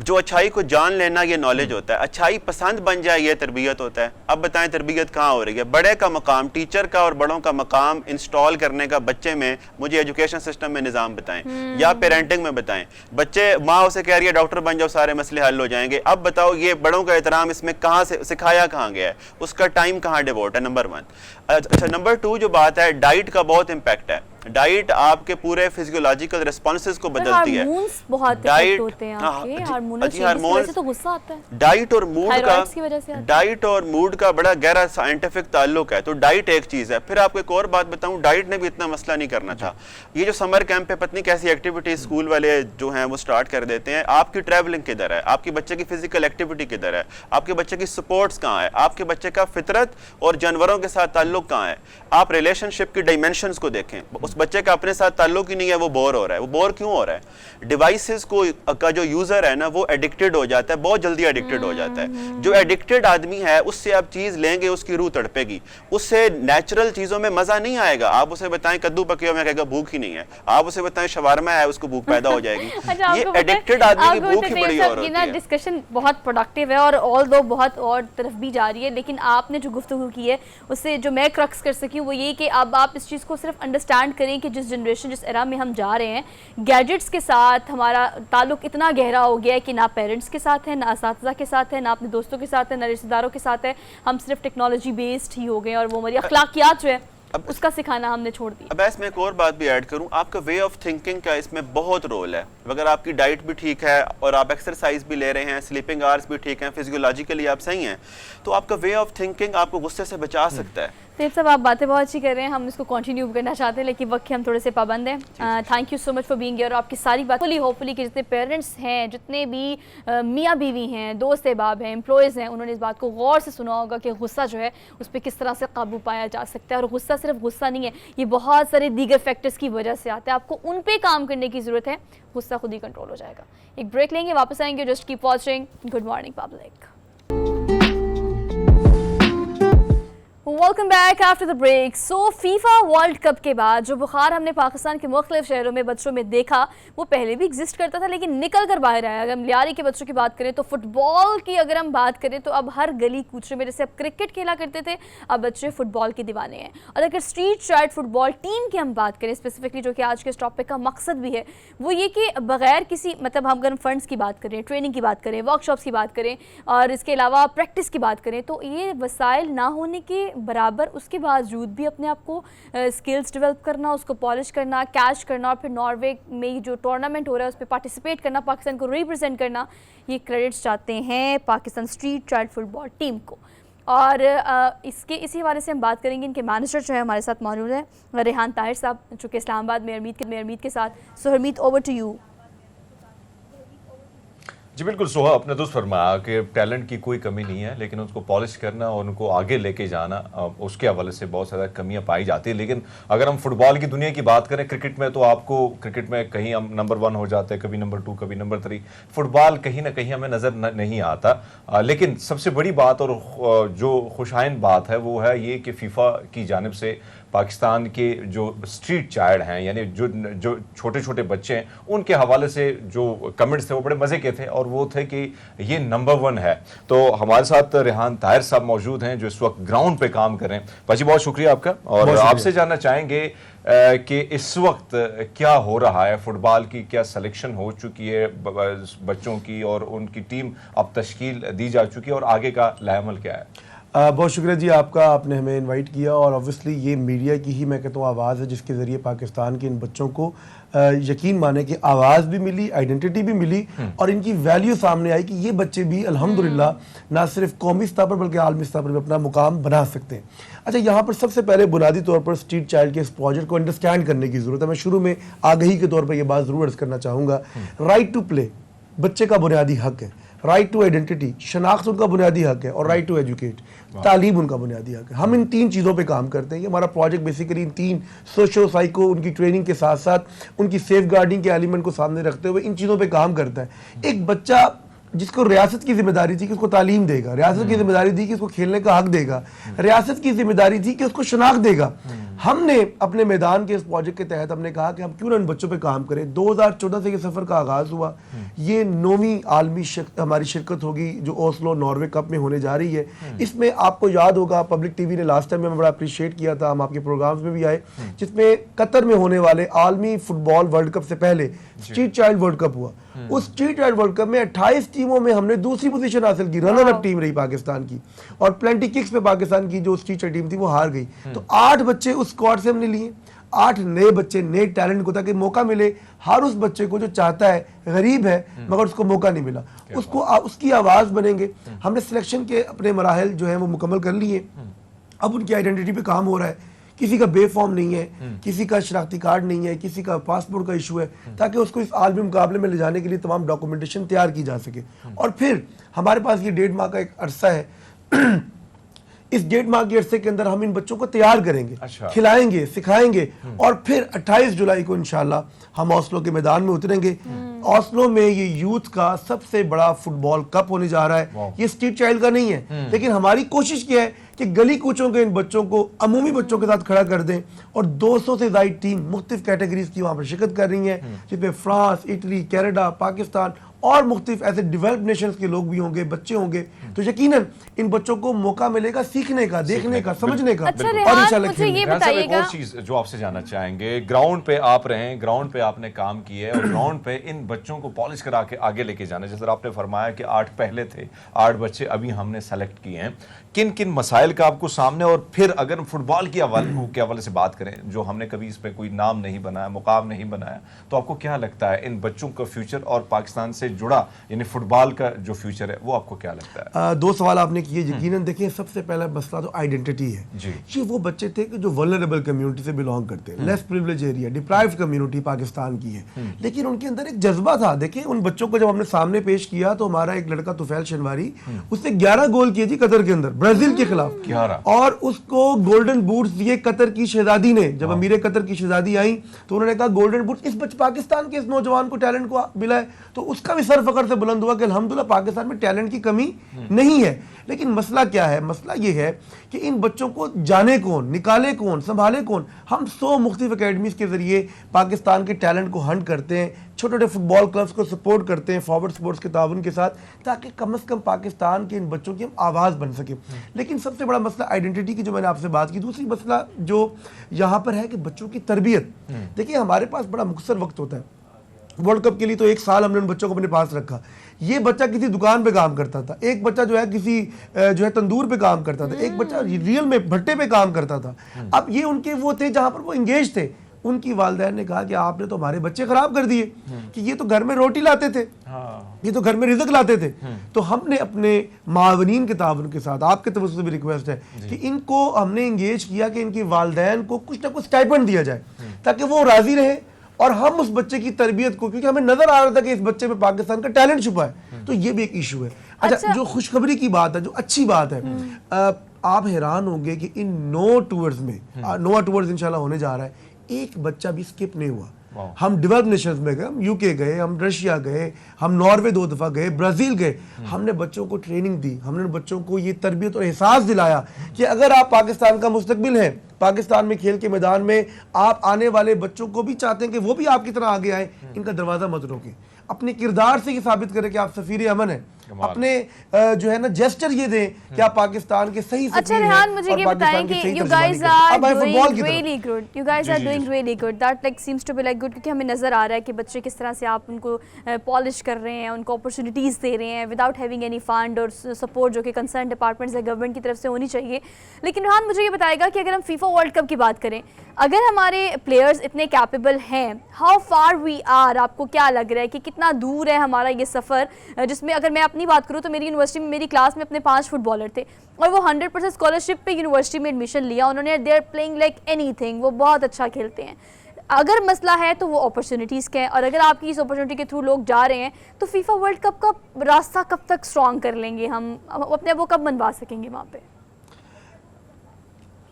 जो अच्छाई को जान लेना ये नॉलेज होता है, अच्छाई पसंद बन जाए ये तरबियत होता है। अब बताएं तरबियत कहाँ हो रही है? बड़े का मकाम, टीचर का और बड़ों का मकाम इंस्टॉल करने का बच्चे में, मुझे एजुकेशन सिस्टम में निज़ाम बताएं या पेरेंटिंग में बताएं। बच्चे, माँ उसे कह रही है डॉक्टर बन जाओ सारे मसले हल हो जाएंगे। अब बताओ ये बड़ों का एहतराम इसमें कहाँ से सिखाया कहाँ गया है? उसका टाइम कहाँ डिवोट है? नंबर 1। अच्छा, नंबर 2 जो बात है, डाइट का बहुत इम्पैक्ट है। डाइट आपके पूरे फिजियोलॉजिकल रिस्पॉन्सेज को बदलती है। डाइट होते हैं आपके, हार्मोनल चेंजेस की वजह से तो गुस्सा आता है। डाइट और मूड का बड़ा गहरा साइंटिफिक ताल्लुक है। तो डाइट एक चीज है। फिर आपको एक और बात बताऊं, डाइट ने भी इतना मसला नहीं करना था। ये जो समर कैंप पे पत्नी कैसी एक्टिविटी स्कूल वाले जो हैं वो स्टार्ट कर देते हैं। आपकी ट्रैवलिंग किधर है? आपके बच्चे की फिजिकल एक्टिविटी किधर है? आपके बच्चे की स्पोर्ट्स कहाँ है? आपके बच्चे का फितरत और जानवरों के साथ ताल्लुक कहाँ है? आप रिलेशनशिप की डायमेंशंस को देखें। बच्चे का अपने साथ ताल्लुक ही नहीं है, वो बोर हो रहा है। वो बोर क्यों हो रहा है? डिवाइसेस को का जो यूजर है ना, वो एडिक्टेड हो जाता है, बहुत जल्दी एडिक्टेड हो जाता है। जो एडिक्टेड आदमी है उससे आप चीज लेंगे उसकी रूह तड़पेगी, उससे नेचुरल चीजों में मजा नहीं आएगा। आप उसे बताएं कद्दू पके हुए, कहेगा भूख ही नहीं है। आप उसे बताएं शवारमा है, उसको भूख पैदा हो जाएगी। ये एडिक्टेड आदमी की भूख ही बड़ी और होती है। डिस्कशन बहुत प्रोडक्टिव है और ऑल दो बहुत और तरफ भी जा रही है, लेकिन आपने जो गुफ्तगू की है उससे जो मैं क्रक्स कर सकी वो ये कि अब आप इस चीज़ को सिर्फ अंडरस्टैंड करें कि जिस जनरेशन, जिस एरा में हम जा रहे हैं, गैजेट्स के साथ हमारा ताल्लुक इतना गहरा हो गया है कि ना पेरेंट्स के साथ है, ना असातिज़ा के साथ है, ना अपने दोस्तों के साथ है, ना रिश्तेदारों के साथ है। हम सिर्फ टेक्नोलॉजी बेस्ड ही हो गए और वो हमारी अखलाकियात जो है उसका सिखाना हमने छोड़ दिया। अब इसमें एक और बात भी ऐड करूं, आपका वे ऑफ थिंकिंग का इसमें बहुत रोल है। अगर आपकी डाइट भी ठीक है और आप एक्सरसाइज भी ले रहे हैं, स्लीपिंग आवर्स भी ठीक हैं, फिजियोलॉजिकली आप सही हैं, तो आपका वे ऑफ थिंकिंग आपको गुस्से से बचा सकता है। तो सब आप बातें बहुत अच्छी कर रहे हैं, हम इसको कंटिन्यू करना चाहते हैं लेकिन वक्त के हम थोड़े से पाबंद हैं। Thank you so much for being here. आपकी सारी बात होपफुली कि जितने पेरेंट्स हैं, जितने भी मियाँ बीवी हैं, दोस्त अहबाब हैं, एम्प्लॉयज़ हैं, उन्होंने इस बात को गौर से सुना होगा कि गुस्सा जो है उस पर किस तरह से काबू पाया जा सकता है। और गुस्सा सिर्फ गुस्सा नहीं है, ये बहुत सारे दीगर फैक्टर्स की वजह से आता है। आपको उन पे काम करने की ज़रूरत है, गुस्सा खुद ही कंट्रोल हो जाएगा। एक ब्रेक लेंगे, वापस आएंगे। Just keep watching good morning public. Welcome back after the break. So FIFA World Cup के बाद जो बुखार हमने पाकिस्तान के मुख्तलिफ शहरों में बच्चों में देखा, वो पहले भी एग्जिस्ट करता था लेकिन निकल कर बाहर आया। अगर हम लियारी के बच्चों की बात करें तो फुटबॉल की अगर हम बात करें तो अब हर गली कूचे में, जैसे अब क्रिकेट खेला करते थे, अब बच्चे फुटबॉल के दीवाने हैं। और अगर स्ट्रीट चाइल्ड फुटबॉल टीम की हम बात करें स्पेसिफिकली, जो कि आज के इस टॉपिक का मकसद भी है, वो ये कि बगैर किसी मतलब हम अगर फंड्स की बात करें, ट्रेनिंग की बात करें, वर्कशॉप्स की बात करें और इसके अलावा प्रैक्टिस की बात करें, तो ये वसाइल ना होने के बराबर उसके बावजूद भी अपने आप को स्किल्स डेवलप करना, उसको पॉलिश करना, कैच करना और फिर नॉर्वे में जो टूर्नामेंट हो रहा है उस पर पार्टिसिपेट करना, पाकिस्तान को रिप्रेजेंट करना, ये क्रेडिट्स चाहते हैं Pakistan street child football team को। और इसी हवाले से हम बात करेंगे। इनके मैनेजर जो है हमारे साथ मौजूद है, रेहान ताहिर साहब, जो कि इस्लामाबाद में हरमीत के साथ। सो हरमीत, ओवर टू यू। जी बिल्कुल सोहा, आपने दुरुस्त फरमाया कि टैलेंट की कोई कमी नहीं है, लेकिन उसको पॉलिश करना और उनको आगे लेके जाना, उसके हवाले से बहुत ज़्यादा कमियां पाई जाती है। लेकिन अगर हम फुटबॉल की दुनिया की बात करें, क्रिकेट में तो आपको क्रिकेट में कहीं हम नंबर 1 हो जाते हैं, कभी नंबर 2, कभी नंबर 3। फुटबॉल कहीं ना कहीं हमें नज़र नहीं आता। लेकिन सबसे बड़ी बात और जो खुशाइन बात है वो है ये कि फीफा की जानिब से पाकिस्तान के जो स्ट्रीट चाइल्ड हैं, यानी जो छोटे छोटे बच्चे हैं, उनके हवाले से जो कमेंट्स थे वो बड़े मज़े के थे और वो थे कि ये नंबर 1 है। तो हमारे साथ रेहान ताहिर साहब मौजूद हैं जो इस वक्त ग्राउंड पे काम कर रहे हैं। भाजी बहुत शुक्रिया आपका। और आपसे जानना चाहेंगे कि इस वक्त क्या हो रहा है, फुटबॉल की क्या सिलेक्शन हो चुकी है बच्चों की और उनकी टीम अब तश्कील दी जा चुकी है और आगे का लाएमल क्या है? बहुत शुक्रिया जी आपका, आपने हमें इनवाइट किया। और ऑब्वियसली ये मीडिया की ही मैं कहता हूँ आवाज़ है जिसके ज़रिए पाकिस्तान के इन बच्चों को यकीन माने कि आवाज़ भी मिली, आइडेंटिटी भी मिली और इनकी वैल्यू सामने आई कि ये बच्चे भी अल्हम्दुलिल्लाह ना सिर्फ कौमी स्तर पर बल्कि आलमी स्तर पर भी अपना मुकाम बना सकते हैं। अच्छा, यहाँ पर सबसे पहले बुनियादी तौर पर स्ट्रीट चाइल्ड के इस प्रोजेक्ट को अंडरस्टैंड करने की ज़रूरत है। मैं शुरू में आगही के तौर पर यह बात ज़रूर अर्ज़ करना चाहूँगा। राइट टू प्ले बच्चे का बुनियादी हक है, राइट टू आइडेंटिटी शनाख्त उनका बुनियादी हक है और राइट टू एजुकेट तालीम उनका बुनियादी हक है। हम इन 3 चीज़ों पे काम करते हैं। ये हमारा प्रोजेक्ट बेसिकली इन 3 सोशो साइको उनकी ट्रेनिंग के साथ साथ उनकी सेफ गार्डिंग के एलिमेंट को सामने रखते हुए इन चीज़ों पे काम करता है। एक बच्चा जिसको रियासत की जिम्मेदारी थी कि उसको तालीम देगा, रियासत की जिम्मेदारी थी कि उसको खेलने का हक देगा, रियासत की जिम्मेदारी थी कि उसको शनाख्त देगा। हमने अपने मैदान के इस प्रोजेक्ट के तहत हमने कहा कि हम क्यों ना इन बच्चों पे काम करें। 2014 से ये सफ़र का आगाज़ हुआ। ये 9वीं आलमी हमारी शिरकत होगी जो ओस्लो नॉर्वे कप में होने जा रही है। इसमें आपको याद होगा पब्लिक टीवी ने लास्ट टाइम में बड़ा अप्रिशिएट किया था, हम आपके प्रोग्राम्स में भी आए, जिसमें कतर में होने वाले आलमी फुटबॉल वर्ल्ड कप से पहले स्ट्रीट चाइल्ड वर्ल्ड कप हुआ। उस स्ट्रीट चाइल्ड वर्ल्ड कप में 28 टीमों में हमने दूसरी पोजीशन हासिल की, रनर अप टीम रही पाकिस्तान की। और प्लेंटी किक्स में पाकिस्तान की जो स्ट्रीट चाइल्ड टीम थी वो हार गई। तो 8 बच्चे उस स्क्वाड से हमने लिए, 8 नए बच्चे, नए टैलेंट को, ताकि मौका मिले हर उस बच्चे को जो चाहता है, गरीब है मगर उसको मौका नहीं मिला, उसको उसकी आवाज़ बनेंगे। हमने सिलेक्शन के अपने मराहल जो है वो मुकम्मल कर लिए। अब उनकी आइडेंटिटी पे काम हो रहा है। किसी का बे फॉर्म नहीं है, किसी का शनाख्ती कार्ड नहीं है, किसी का पासपोर्ट का इशू है, ताकि उसको इस आलमी मुकाबले में ले जाने के लिए तमाम डॉक्यूमेंटेशन तैयार की जा सके। और फिर हमारे पास ये 1.5 माह का एक अरसा है। इस 1.5 माह के अरसे के अंदर हम इन बच्चों को तैयार करेंगे, खिलाएंगे, सिखाएंगे और फिर 28 जुलाई को इंशाल्लाह हम ओस्लो के मैदान में उतरेंगे। ओस्लो में ये यूथ का सबसे बड़ा फुटबॉल कप होने जा रहा है। ये स्ट्रीट चाइल्ड का नहीं है, लेकिन हमारी कोशिश क्या है कि गली कूचों के इन बच्चों को अमूमी बच्चों के साथ खड़ा कर दें। और 200 से ज़ायद टीम मुख्तलिफ कैटेगरीज की वहाँ पर शिरकत कर रही हैं, जिसमें फ्रांस, इटली, कनाडा, पाकिस्तान और मुख्तलिफ ऐसे डेवलप्ड नेशंस के लोग भी होंगे, बच्चे होंगे। तो यकीनन इन बच्चों को मौका मिलेगा सीखने का, देखने का, समझने का। अच्छा, और रेहान, मुझे ये बताइएगा, एक और चीज जो आपसे जानना चाहेंगे, ग्राउंड पे आप रहे, ग्राउंड पे आपने काम किया है और ग्राउंड पे इन बच्चों को पॉलिश करा के आगे लेके जाना, जैसे आपने फरमाया कि 8 पहले थे, 8 बच्चे अभी हमने सेलेक्ट किए हैं, किन किन मसाइल मसाइल का आपको सामने, और फिर अगर फुटबॉल के हवाले से बात करें, जो हमने कभी इस पे कोई नाम नहीं बनाया, मुकाम नहीं बनाया, तो आपको क्या लगता है इन बच्चों का फ्यूचर और पाकिस्तान से जुड़ा यानी फुटबॉल का जो फ्यूचर है वो आपको क्या लगता है? दो सवाल आपने किए। यकीनन देखिए, सबसे पहला मसला तो आइडेंटिटी है जी। ये वो बच्चे थे कि जो वल्नरेबल कम्युनिटी से बिलोंग करते हैं, less privilege area, deprived community Pakistan की है, लेकिन उनके अंदर एक जज्बा था। देखिए, उन बच्चों को जब हमने सामने पेश किया तो हमारा एक लड़का तुफैल शनवारी, उसने 11 गोल किए जी कतर के अंदर, ब्राजील के खिलाफ, 11, और उसको गोल्डन बूट्स दिए कतर की शहजादी ने। जब अमीर कतर की शहजादी आई तो उन्होंने कहा गोल्डन बूट्स इस पाकिस्तान के इस नौजवान को, टैलेंट को मिला है, तो उसका भी सर फखर से बुलंद हुआ कि अल्हम्दुलिल्लाह पाकिस्तान में टैलेंट की कमी नहीं है। लेकिन मसला क्या है? मसला ये है कि इन बच्चों को जाने कौन, निकाले कौन, संभाले कौन। हम 100 मुख्तलिफ अकेडमीज के जरिए पाकिस्तान के टैलेंट को हंट करते हैं, छोटे छोटे फुटबॉल क्लब्स को सपोर्ट करते हैं फॉरवर्ड स्पोर्ट्स के ताउन के साथ, ताकि कम से कम पाकिस्तान के इन बच्चों की हम आवाज़ बन सके। लेकिन सबसे बड़ा मसला आइडेंटिटी की, जो मैंने आपसे बात की। दूसरी मसला जो यहाँ पर है कि बच्चों की तरबियत। देखिए, हमारे पास बड़ा मुख्तसर वक्त होता है। वर्ल्ड कप के लिए तो 1 साल हमने उन बच्चों को अपने पास रखा। ये बच्चा किसी दुकान पे काम करता था, एक बच्चा जो है किसी जो है तंदूर पे काम करता था, एक बच्चा रियल में भट्टे पे काम करता था। अब ये उनके वो थे जहाँ पर वो इंगेज थे। उनकी वालिदैन ने कहा कि आपने तो हमारे बच्चे खराब कर दिए, कि ये तो घर में रोटी लाते थे, ये तो घर में रिज़्क लाते थे। तो हमने अपने मावनीन के ताउन के साथ, आपके तरफ से भी रिक्वेस्ट है कि इनको हमने इंगेज किया कि इनकी वालिदैन को कुछ ना कुछ स्टाइपेंड दिया जाए, ताकि वो राजी रहे और हम उस बच्चे की तरबियत को, क्योंकि हमें नजर आ रहा था कि इस बच्चे में पाकिस्तान का टैलेंट छुपा है, तो ये भी एक इशू है। अच्छा, जो खुशखबरी की बात है, जो अच्छी बात है, आप हैरान होंगे कि इन नो टूर्स में, नोआ टूर्स इंशाल्लाह होने जा रहा है, एक बच्चा भी स्किप नहीं हुआ। हम डेवलप नेशंस में गए, हम यूके गए, हम रशिया गए, हम नॉर्वे 2 दफ़ा गए, ब्राज़ील गए। हमने बच्चों को ट्रेनिंग दी, हमने बच्चों को ये तरबियत और एहसास दिलाया कि अगर आप पाकिस्तान का मुस्तकबिल हैं, पाकिस्तान में खेल के मैदान में आप आने वाले बच्चों को भी चाहते हैं कि वो भी आपकी तरह आगे आए, इनका दरवाज़ा मत रोकें। अपने किरदार से ये साबित करें कि आप सफीर अमन हैं, अपने जो है ना जेस्चर ये दें कि आप पाकिस्तान के सही सफीर हैं। अच्छा रेहान, मुझे ये बताएं कि you guys are doing really good. You guys are doing really good. That like seems to be like good, क्योंकि हमें नज़र आ रहा है कि बच्चे किस तरह से आप उनको पॉलिश कर रहे हैं, उनको अपॉर्चुनिटीज़ दे रहे हैं विदाउट हैविंग एनी फंड और सपोर्ट जो कि कंसर्न डिपार्टमेंट्स या गवर्नमेंट की तरफ से होनी चाहिए। लेकिन रेहान, मुझे ये बताएगा कि अगर हम फीफा वर्ल्ड कप की बात करें, अगर हमारे प्लेयर्स इतने कैपेबल हैं, हाउ फार वी आर, आपको क्या लग रहा है कि कितना दूर है हमारा ये सफ़र, जिसमें अगर मैं अपनी बात करूँ तो मेरी यूनिवर्सिटी में, मेरी क्लास में अपने 5 फुटबॉलर थे और वो 100% स्कॉलरशिप पे यूनिवर्सिटी में एडमिशन लिया उन्होंने। They are playing like anything, वो बहुत अच्छा खेलते हैं। अगर मसला है तो वो अपॉर्चुनिटीज़ का है, और अगर आपकी इस अपॉर्चुनिटी के थ्रू लोग जा रहे हैं तो फीफा वर्ल्ड कप का रास्ता कब तक स्ट्रॉन्ग कर लेंगे हम अपने, वो कब मनवा सकेंगे वहाँ पे?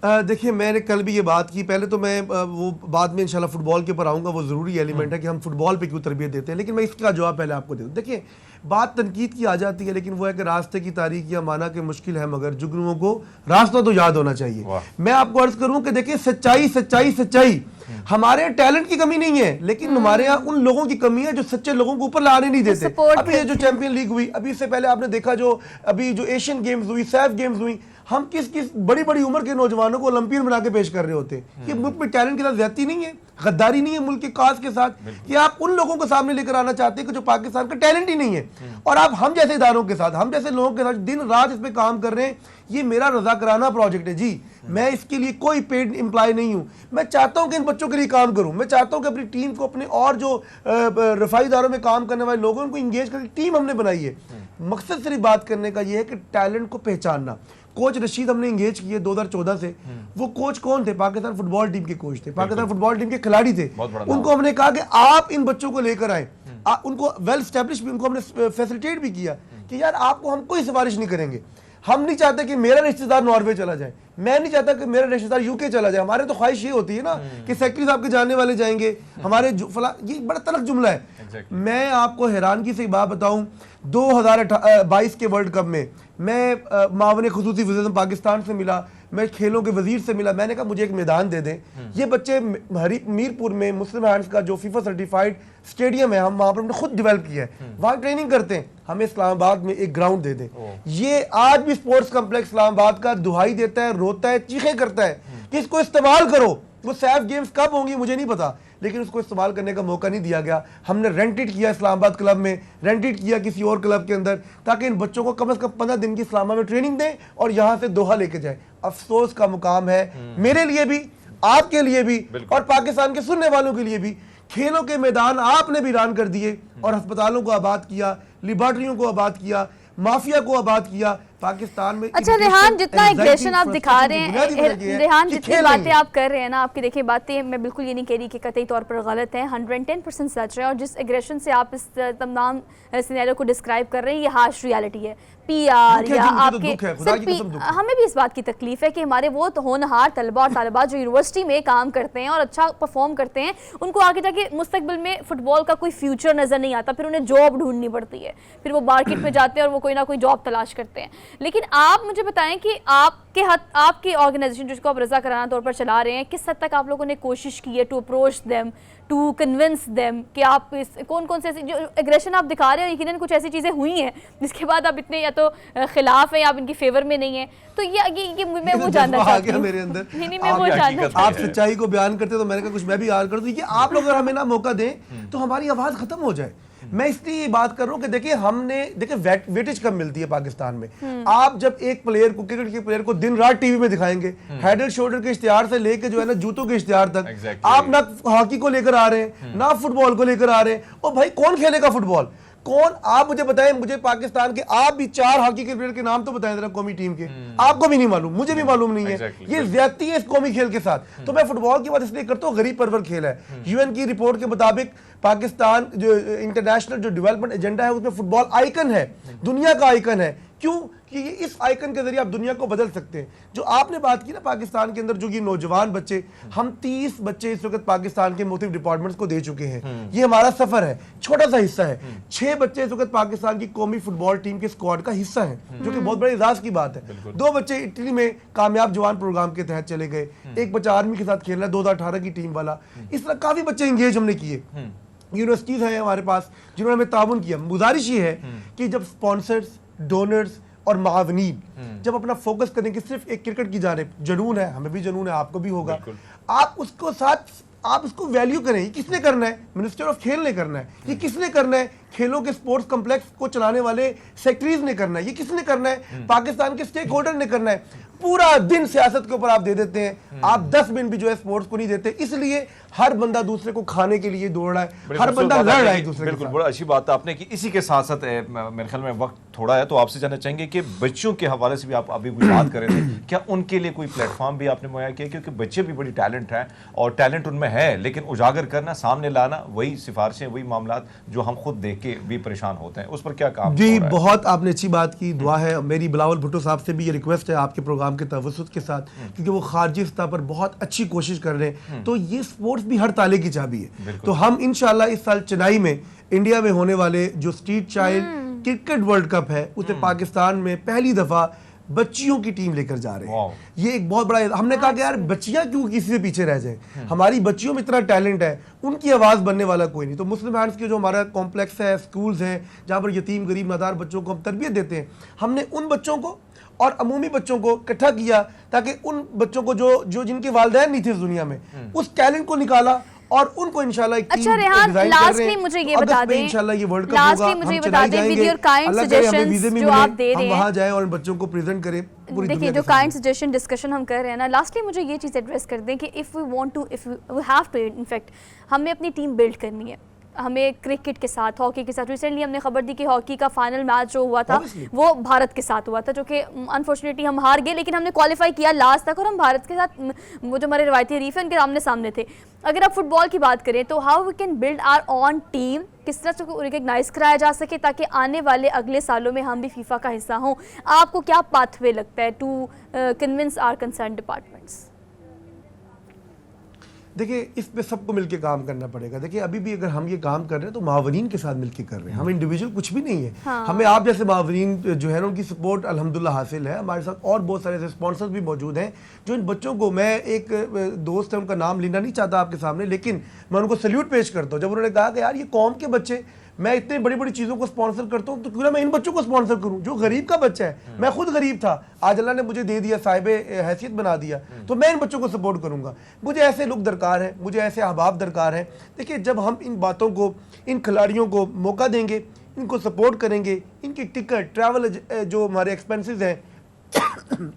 देखिए, मैंने कल भी ये बात की, पहले तो मैं वो बाद में इंशाल्लाह फुटबॉल के ऊपर आऊँगा, वो ज़रूरी एलिमेंट है कि हम फुटबॉल पे क्यों तरबियत देते हैं, लेकिन मैं इसका जवाब पहले आपको दे दूँ। देखिए, बात तनकीद की आ जाती है, लेकिन वो है कि रास्ते की तारीकियाँ माना कि मुश्किल है, मगर जुगनुओं को रास्ता तो याद होना चाहिए। मैं आपको अर्ज करूँ कि देखिए, सच्चाई सच्चाई सच्चाई, हमारे टैलेंट की कमी नहीं है, लेकिन हमारे यहाँ उन लोगों की कमी है जो सच्चे लोगों को ऊपर लाने नहीं देते। अभी ये जो चैंपियन लीग हुई, अभी इससे पहले आपने देखा जो अभी जो एशियन गेम्स हुई, सैफ गेम्स हुई, हम किस किस बड़ी बड़ी उम्र के नौजवानों को ओलंपियन बना के पेश कर रहे होते हैं। ये मुल्क में टैलेंट के साथ ज्यादती नहीं है, गद्दारी नहीं है मुल्क के काज के साथ, कि आप उन लोगों को सामने लेकर आना चाहते हैं कि जो पाकिस्तान का टैलेंट ही नहीं है, और आप हम जैसे इदारों के साथ, हम जैसे लोगों के साथ दिन रात इस पे काम कर रहे हैं। ये मेरा रज़ाकराना प्रोजेक्ट है जी, मैं इसके लिए कोई पेड एम्प्लॉय नहीं हूँ। मैं चाहता हूँ कि इन बच्चों के लिए काम करूँ, मैं चाहता हूँ कि अपनी टीम को, अपने और जो रफाई इदारों में काम करने वाले लोगों को इंगेज करके टीम हमने बनाई है। मकसद सिर्फ बात करने का ये है कि टैलेंट को पहचानना। कोच रशीद हमने इंगेज किए 2014 से। वो कोच कौन थे? पाकिस्तान फुटबॉल टीम के कोच थे, पाकिस्तान फुटबॉल टीम के खिलाड़ी थे। उनको हमने कहा कि आप इन बच्चों को लेकर आए, उनको वेल स्टैब्लिश भी, उनको हमने फैसिलिटेट भी किया कि यार आपको हम कोई सिफारिश नहीं करेंगे। हम नहीं चाहते कि मेरा रिश्तेदार नॉर्वे चला जाए, मैं नहीं चाहता कि मेरा रिश्तेदार यूके चला जाए। हमारे तो ख्वाहिश ये होती है ना कि सेक्रेटरी साहब के जानने वाले जाएंगे, हमारे ये बड़ा तलख जुमला है। मैं आपको हैरानगी से बात बताऊं, 2022 के वर्ल्ड कप में मैं मावन खुसूसी वज़ीर पाकिस्तान से मिला, मैं खेलों के वजीर से मिला। मैंने कहा मुझे एक मैदान दे दें। ये बच्चे मीरपुर में मुस्लिम हैंड्स का जो फीफा सर्टिफाइड स्टेडियम है, हम वहाँ पर हमने खुद डेवलप किया है, वहाँ ट्रेनिंग करते हैं। हमें इस्लामाबाद में एक ग्राउंड दे दें। ये आज भी स्पोर्ट्स कम्प्लेक्स इस्लामाबाद का दुहाई देता है, रोता है, चीखें करता है कि इसको इस्तेमाल करो। वो सैफ गेम्स कब होंगी मुझे नहीं पता, लेकिन उसको इस्तेमाल करने का मौका नहीं दिया गया। हमने रेंटेड किया इस्लामाबाद क्लब में, रेंटेड किया किसी और क्लब के अंदर, ताकि इन बच्चों को कम से कम 15 दिन की इस्लामाबाद में ट्रेनिंग दें और यहाँ से दोहा लेके जाए। अफसोस का मुकाम है मेरे लिए भी, आपके लिए भी और पाकिस्तान के सुनने वालों के लिए भी। खेलों के मैदान आपने भी वीरान कर दिए और अस्पतालों को आबाद किया, लिबर्टियों को आबाद किया, माफिया को आबाद किया। पाकिस्तान में अच्छा रेहान, जितना एग्रेशन आप दिखा रहे हैं, रेहान जितनी बातें आप कर रहे हैं ना, आपकी देखिए बातें मैं बिल्कुल ये नहीं कह रही कि कतई तौर पर गलत है, 110% सच है। और जिस एग्रेशन से आप इस तमाम सिनेरियो को डिस्क्राइब कर रहे हैं, ये हार्श रियलिटी है। पीआर या आपके हमें भी इस बात की तकलीफ है कि हमारे वो होनहार तलबा और तालिबात जो यूनिवर्सिटी में काम करते हैं और अच्छा परफॉर्म करते हैं, उनको आगे जाके मुस्तकबिल में फुटबॉल का कोई फ्यूचर नजर नहीं आता, फिर उन्हें जॉब ढूंढनी पड़ती है, फिर वो मार्केट में जाते हैं और वो कोई ना कोई जॉब तलाश करते हैं। लेकिन आप मुझे बताएं कि आपकी ऑर्गेनाइजेशन जिसको आप रजा कराना तौर पर चला रहे हैं, किस हद तक आप लोगों ने कोशिश की है to approach them, to convince them कि आप कौन कौन से ऐसे जो एग्रेशन आप दिखा रहे हैं, यकीनन कुछ ऐसी चीज़ें हुई हैं जिसके बाद आप इतने या तो खिलाफ हैं या आप इनकी फेवर में नहीं है। तो ये मैं वो जानना चाहती हूँ मेरे अंदर। नहीं मैं वो जानना आप सच्चाई को बयान करते तो मैंने कहा कुछ मैं भी याद कर दूं कि आप लोग अगर हमें ना मौका दें तो हमारी आवाज़ खत्म हो जाए। मैं इसलिए ये बात कर रहा हूं कि देखिए वेटेज कब मिलती है पाकिस्तान में। आप जब एक प्लेयर को, क्रिकेट के प्लेयर को दिन रात टीवी में दिखाएंगे, हेड एंड शोल्डर के इश्तिहार से लेके जो है ना जूतों के इश्तिहार तक, आप ना हॉकी को लेकर आ रहे हैं ना फुटबॉल को लेकर आ रहे हैं। और भाई कौन खेलेगा फुटबॉल? कौन? आप मुझे बताएं, मुझे पाकिस्तान के आप भी 4 हॉकी के प्लेयर के नाम तो बताएं जरा कौमी टीम के। आपको भी नहीं मालूम, मुझे भी मालूम नहीं है। ये ज्यादती है इस कौमी खेल के साथ। तो मैं फुटबॉल की बात इसलिए करता हूँ, गरीब परवर खेल है। यूएन की रिपोर्ट के मुताबिक पाकिस्तान जो इंटरनेशनल जो डेवलपमेंट एजेंडा है उसमें फुटबॉल आइकन है, दुनिया का आइकन है। क्यों? कि इस आइकन के जरिए आप दुनिया को बदल सकते हैं। जो आपने बात की ना पाकिस्तान के अंदर जो ये नौजवान बच्चे, हम 30 बच्चे इस वक्त पाकिस्तान के मुख्तलिफ डिपार्टमेंट्स को दे चुके हैं। ये हमारा सफर है, छोटा सा हिस्सा है। 6 बच्चे इस वक्त पाकिस्तान की कौमी फुटबॉल टीम के स्क्वाड का हिस्सा है, जो कि बहुत बड़े एजाज की बात है। 2 बच्चे इटली में कामयाब जवान प्रोग्राम के तहत चले गए, एक बच्चा आर्मी के साथ खेल रहा है 2018 की टीम वाला। इस तरह काफी बच्चे इंगेज हमने किए। यूनिवर्सिटीज हैं हमारे पास जिन्होंने हमें ताउन किया। गुजारिश ये है कि जब स्पॉन्सर्स, डोनर्स और मावनीन जब अपना फोकस करेंगे सिर्फ एक क्रिकेट की जानिब, जुनून है, हमें भी जुनून है, आपको भी होगा, आप उसको साथ आप इसको वैल्यू करें। ये किसने करना है? मिनिस्टर ऑफ खेल ने करना है। ये किसने करना है? खेलों के स्पोर्ट्स कॉम्प्लेक्स को चलाने वाले सेक्रेटरीज ने करना है। ये किसने करना है? पाकिस्तान के स्टेक होल्डर ने करना है। पूरा दिन सियासत के ऊपर आप दे देते हैं, आप 10 मिनट भी जो है स्पोर्ट्स को नहीं देते। इसलिए हर बंदा दूसरे को खाने के लिए दौड़ रहा है, हर बंदा लड़ रहा है दूसरे। बिल्कुल, बड़ा अच्छी बात आपने की। इसी के साथ साथ मेरे ख्याल में वक्त थोड़ा है, तो आपसे जानना चाहेंगे कि बच्चों के हवाले से भी आप अभी कोई बात कर रहे थे, क्या उनके लिए कोई प्लेटफॉर्म भी आपने मुहैया किया? क्योंकि बच्चे भी बड़ी टैलेंट है और टैलेंट उनमें है, लेकिन उजागर करना, सामने लाना, वही सिफारिशें, वही मामला जो हम खुद देख के भी परेशान होते हैं, उस पर क्या काम? जी बहुत आपने अच्छी बात की, दुआ है। मेरी बिलावल भुट्टो साहब से भी ये रिक्वेस्ट है आपके प्रोग्राम के तवज्जुह के साथ, क्योंकि वो खारजी सतह पर बहुत अच्छी कोशिश कर रहे हैं। तो ये स्पोर्ट्स भी हर ताले की चाबी है। तो हम इंशाल्लाह इस साल चेन्नई में इंडिया में होने वाले जो street child cricket world cup है उसे पाकिस्तान में पहली दफा बच्चियों की टीम लेकर जा रहे हैं। ये एक बहुत बड़ा, हमने कहा कि यार बच्चियां क्यों किसी से पीछे रह जाएं, हमारी बच्चियों में इतना टैलेंट है, उनकी आवाज बनने वाला कोई नहीं। तो मुस्लिम हैंड्स के जो हमारा कॉम्प्लेक्स है, स्कूल्स हैं जहां पर यतीम गरीब नादार बच्चों को हम तरबियत देते हैं, हमने उन बच्चों को और अमूमी बच्चों को इकट्ठा किया ताकि उन बच्चों को जो जिनके वालिदैन नहीं थे इस दुनिया में, उस टैलेंट को निकाला और उनको इंशाल्लाह एक अच्छा रेहान, लास्टली मुझे ये बता दें, इंशाल्लाह ये वर्ल्ड कप लास्टली मुझे ये बता दें, विद योर काइंड सजेशंस जो आप दे रहे हैं, हम वहां जाएं और बच्चों को प्रेजेंट करें। देखिए जो काइंड सजेशन डिस्कशन हम कर रहे हैं ना, लास्टली मुझे ये चीज़ एड्रेस कर दें कि if we have to, in fact हमें अपनी टीम बिल्ड करनी है। हमें क्रिकेट के साथ, हॉकी के साथ, रिसेंटली हमने खबर दी कि हॉकी का फाइनल मैच जो हुआ था वो भारत के साथ हुआ था, जो कि अनफॉर्चुनेटली हम हार गए, लेकिन हमने क्वालिफाई किया लास्ट तक और हम भारत के साथ वो जो हमारे रवायती हरीफ हैं उनके आमने सामने थे। अगर आप फुटबॉल की बात करें तो how we can build our own team, किस तरह से रिकग्नाइज कराया जा सके ताकि आने वाले अगले सालों में हम भी फीफा का हिस्सा हों? आपको क्या पाथवे लगता है to convince our concern departments? देखिए इस पे सबको मिलके काम करना पड़ेगा। देखिए अभी भी अगर हम ये काम कर रहे हैं तो मावनीन के साथ मिलके कर रहे हैं, हम इंडिविजुअल कुछ भी नहीं है। हाँ। हमें आप जैसे मावनीन जो है ना उनकी सपोर्ट अल्हम्दुलिल्लाह हासिल है। हमारे साथ और बहुत सारे स्पॉन्सर्स भी मौजूद हैं जो इन बच्चों को, मैं एक दोस्त है उनका नाम लेना नहीं चाहता आपके सामने, लेकिन मैं उनको सल्यूट पेश करता हूँ जब उन्होंने कहा कि यार ये कौम के बच्चे मैं इतने बड़ी बड़ी चीज़ों को स्पॉन्सर करता हूँ, तो क्यों ना मैं इन बच्चों को स्पॉन्सर करूँ जो गरीब का बच्चा है। मैं खुद गरीब था, आज अल्लाह ने मुझे दे दिया, साहिबे हैसियत बना दिया, तो मैं इन बच्चों को सपोर्ट करूँगा। मुझे ऐसे लोग दरकार हैं, मुझे ऐसे अहबाब दरकार हैं। देखिए, जब हम इन बातों को, इन खिलाड़ियों को मौका देंगे, इनको सपोर्ट करेंगे, इनकी टिकट, ट्रैवल जो हमारे एक्सपेंसेस हैं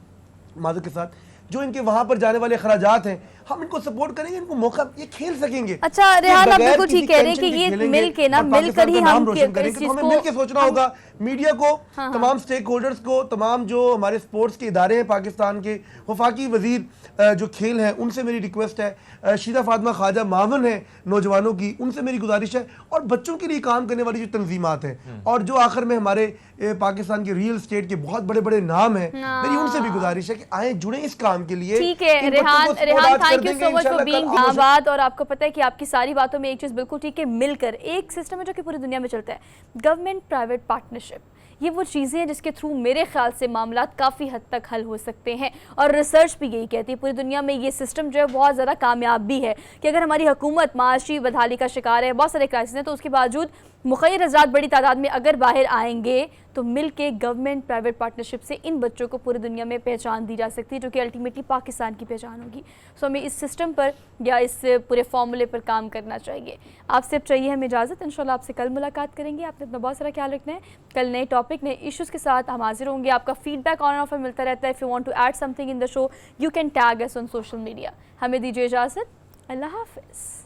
माजूर के साथ, जो इनके वहां पर जाने वाले खराजात हैं, हम इनको सपोर्ट करेंगे, इनको मौका, ये खेल सकेंगे। अच्छा रेहान, आप बगैर बिल्कुल किसी ठीक कह रहे हैं कि टेंशन के ये खेलेंगे मिलके ना, और मिलकर पाकिस्तान ही का नाम हम रोशन इस करेंगे। तो चीज हमें को मिलके सोचना होगा, मीडिया को, तमाम स्टेक होल्डर्स को, तमाम जो हमारे स्पोर्ट्स के इदारे हैं पाकिस्तान के, वफाकी वजीर जो खेल हैं, उनसे मेरी रिक्वेस्ट है, शीदा फातिमा ख्वाजा मावन है नौजवानों की, उनसे मेरी गुजारिश है, और बच्चों के लिए काम करने वाली जो तंजीमात हैं, और जो आखिर में हमारे पाकिस्तान के रियल स्टेट के बहुत बड़े बड़े नाम हैं, मेरी उनसे भी गुजारिश है कि आए, जुड़े इस काम के लिए। ठीक है Rehan, thank you so much for being बात। और आपको पता है कि आपकी सारी बातों में एक चीज़ बिल्कुल ठीक है, मिलकर एक सिस्टम है जो कि पूरी दुनिया में चलता है, गवर्नमेंट प्राइवेट पार्टनरशिप। ये वो चीज़ें हैं जिसके थ्रू मेरे ख्याल से मामलात काफ़ी हद तक हल हो सकते हैं, और रिसर्च भी यही कहती है पूरी दुनिया में ये सिस्टम जो है बहुत ज़्यादा कामयाब भी है कि अगर हमारी हुकूमत माशी बदहाली का शिकार है, बहुत सारे क्राइसिस हैं, तो उसके बावजूद मुखैर हज़रात बड़ी तादाद में अगर बाहर आएंगे तो मिल के गवर्नमेंट प्राइवेट पार्टनरशिप से इन बच्चों को पूरी दुनिया में पहचान दी जा सकती है, जो कि अल्टीमेटली पाकिस्तान की पहचान होगी। सो हमें इस सिस्टम पर या इस पूरे फॉर्मूले पर काम करना चाहिए। आपसे अब चाहिए हमें इजाज़त, इंशाल्लाह आपसे कल मुलाकात करेंगे। आपने अपना बहुत सारा ख्याल रखना है। कल नए टॉपिक, नए इश्यूज़ के साथ हम हाजिर होंगे। आपका फीडबैक ऑन ऑफर मिलता रहता है। If you want to add something in the show, you can tag us on social media. हमें दीजिए इजाज़त, अल्लाह हाफ़िज़।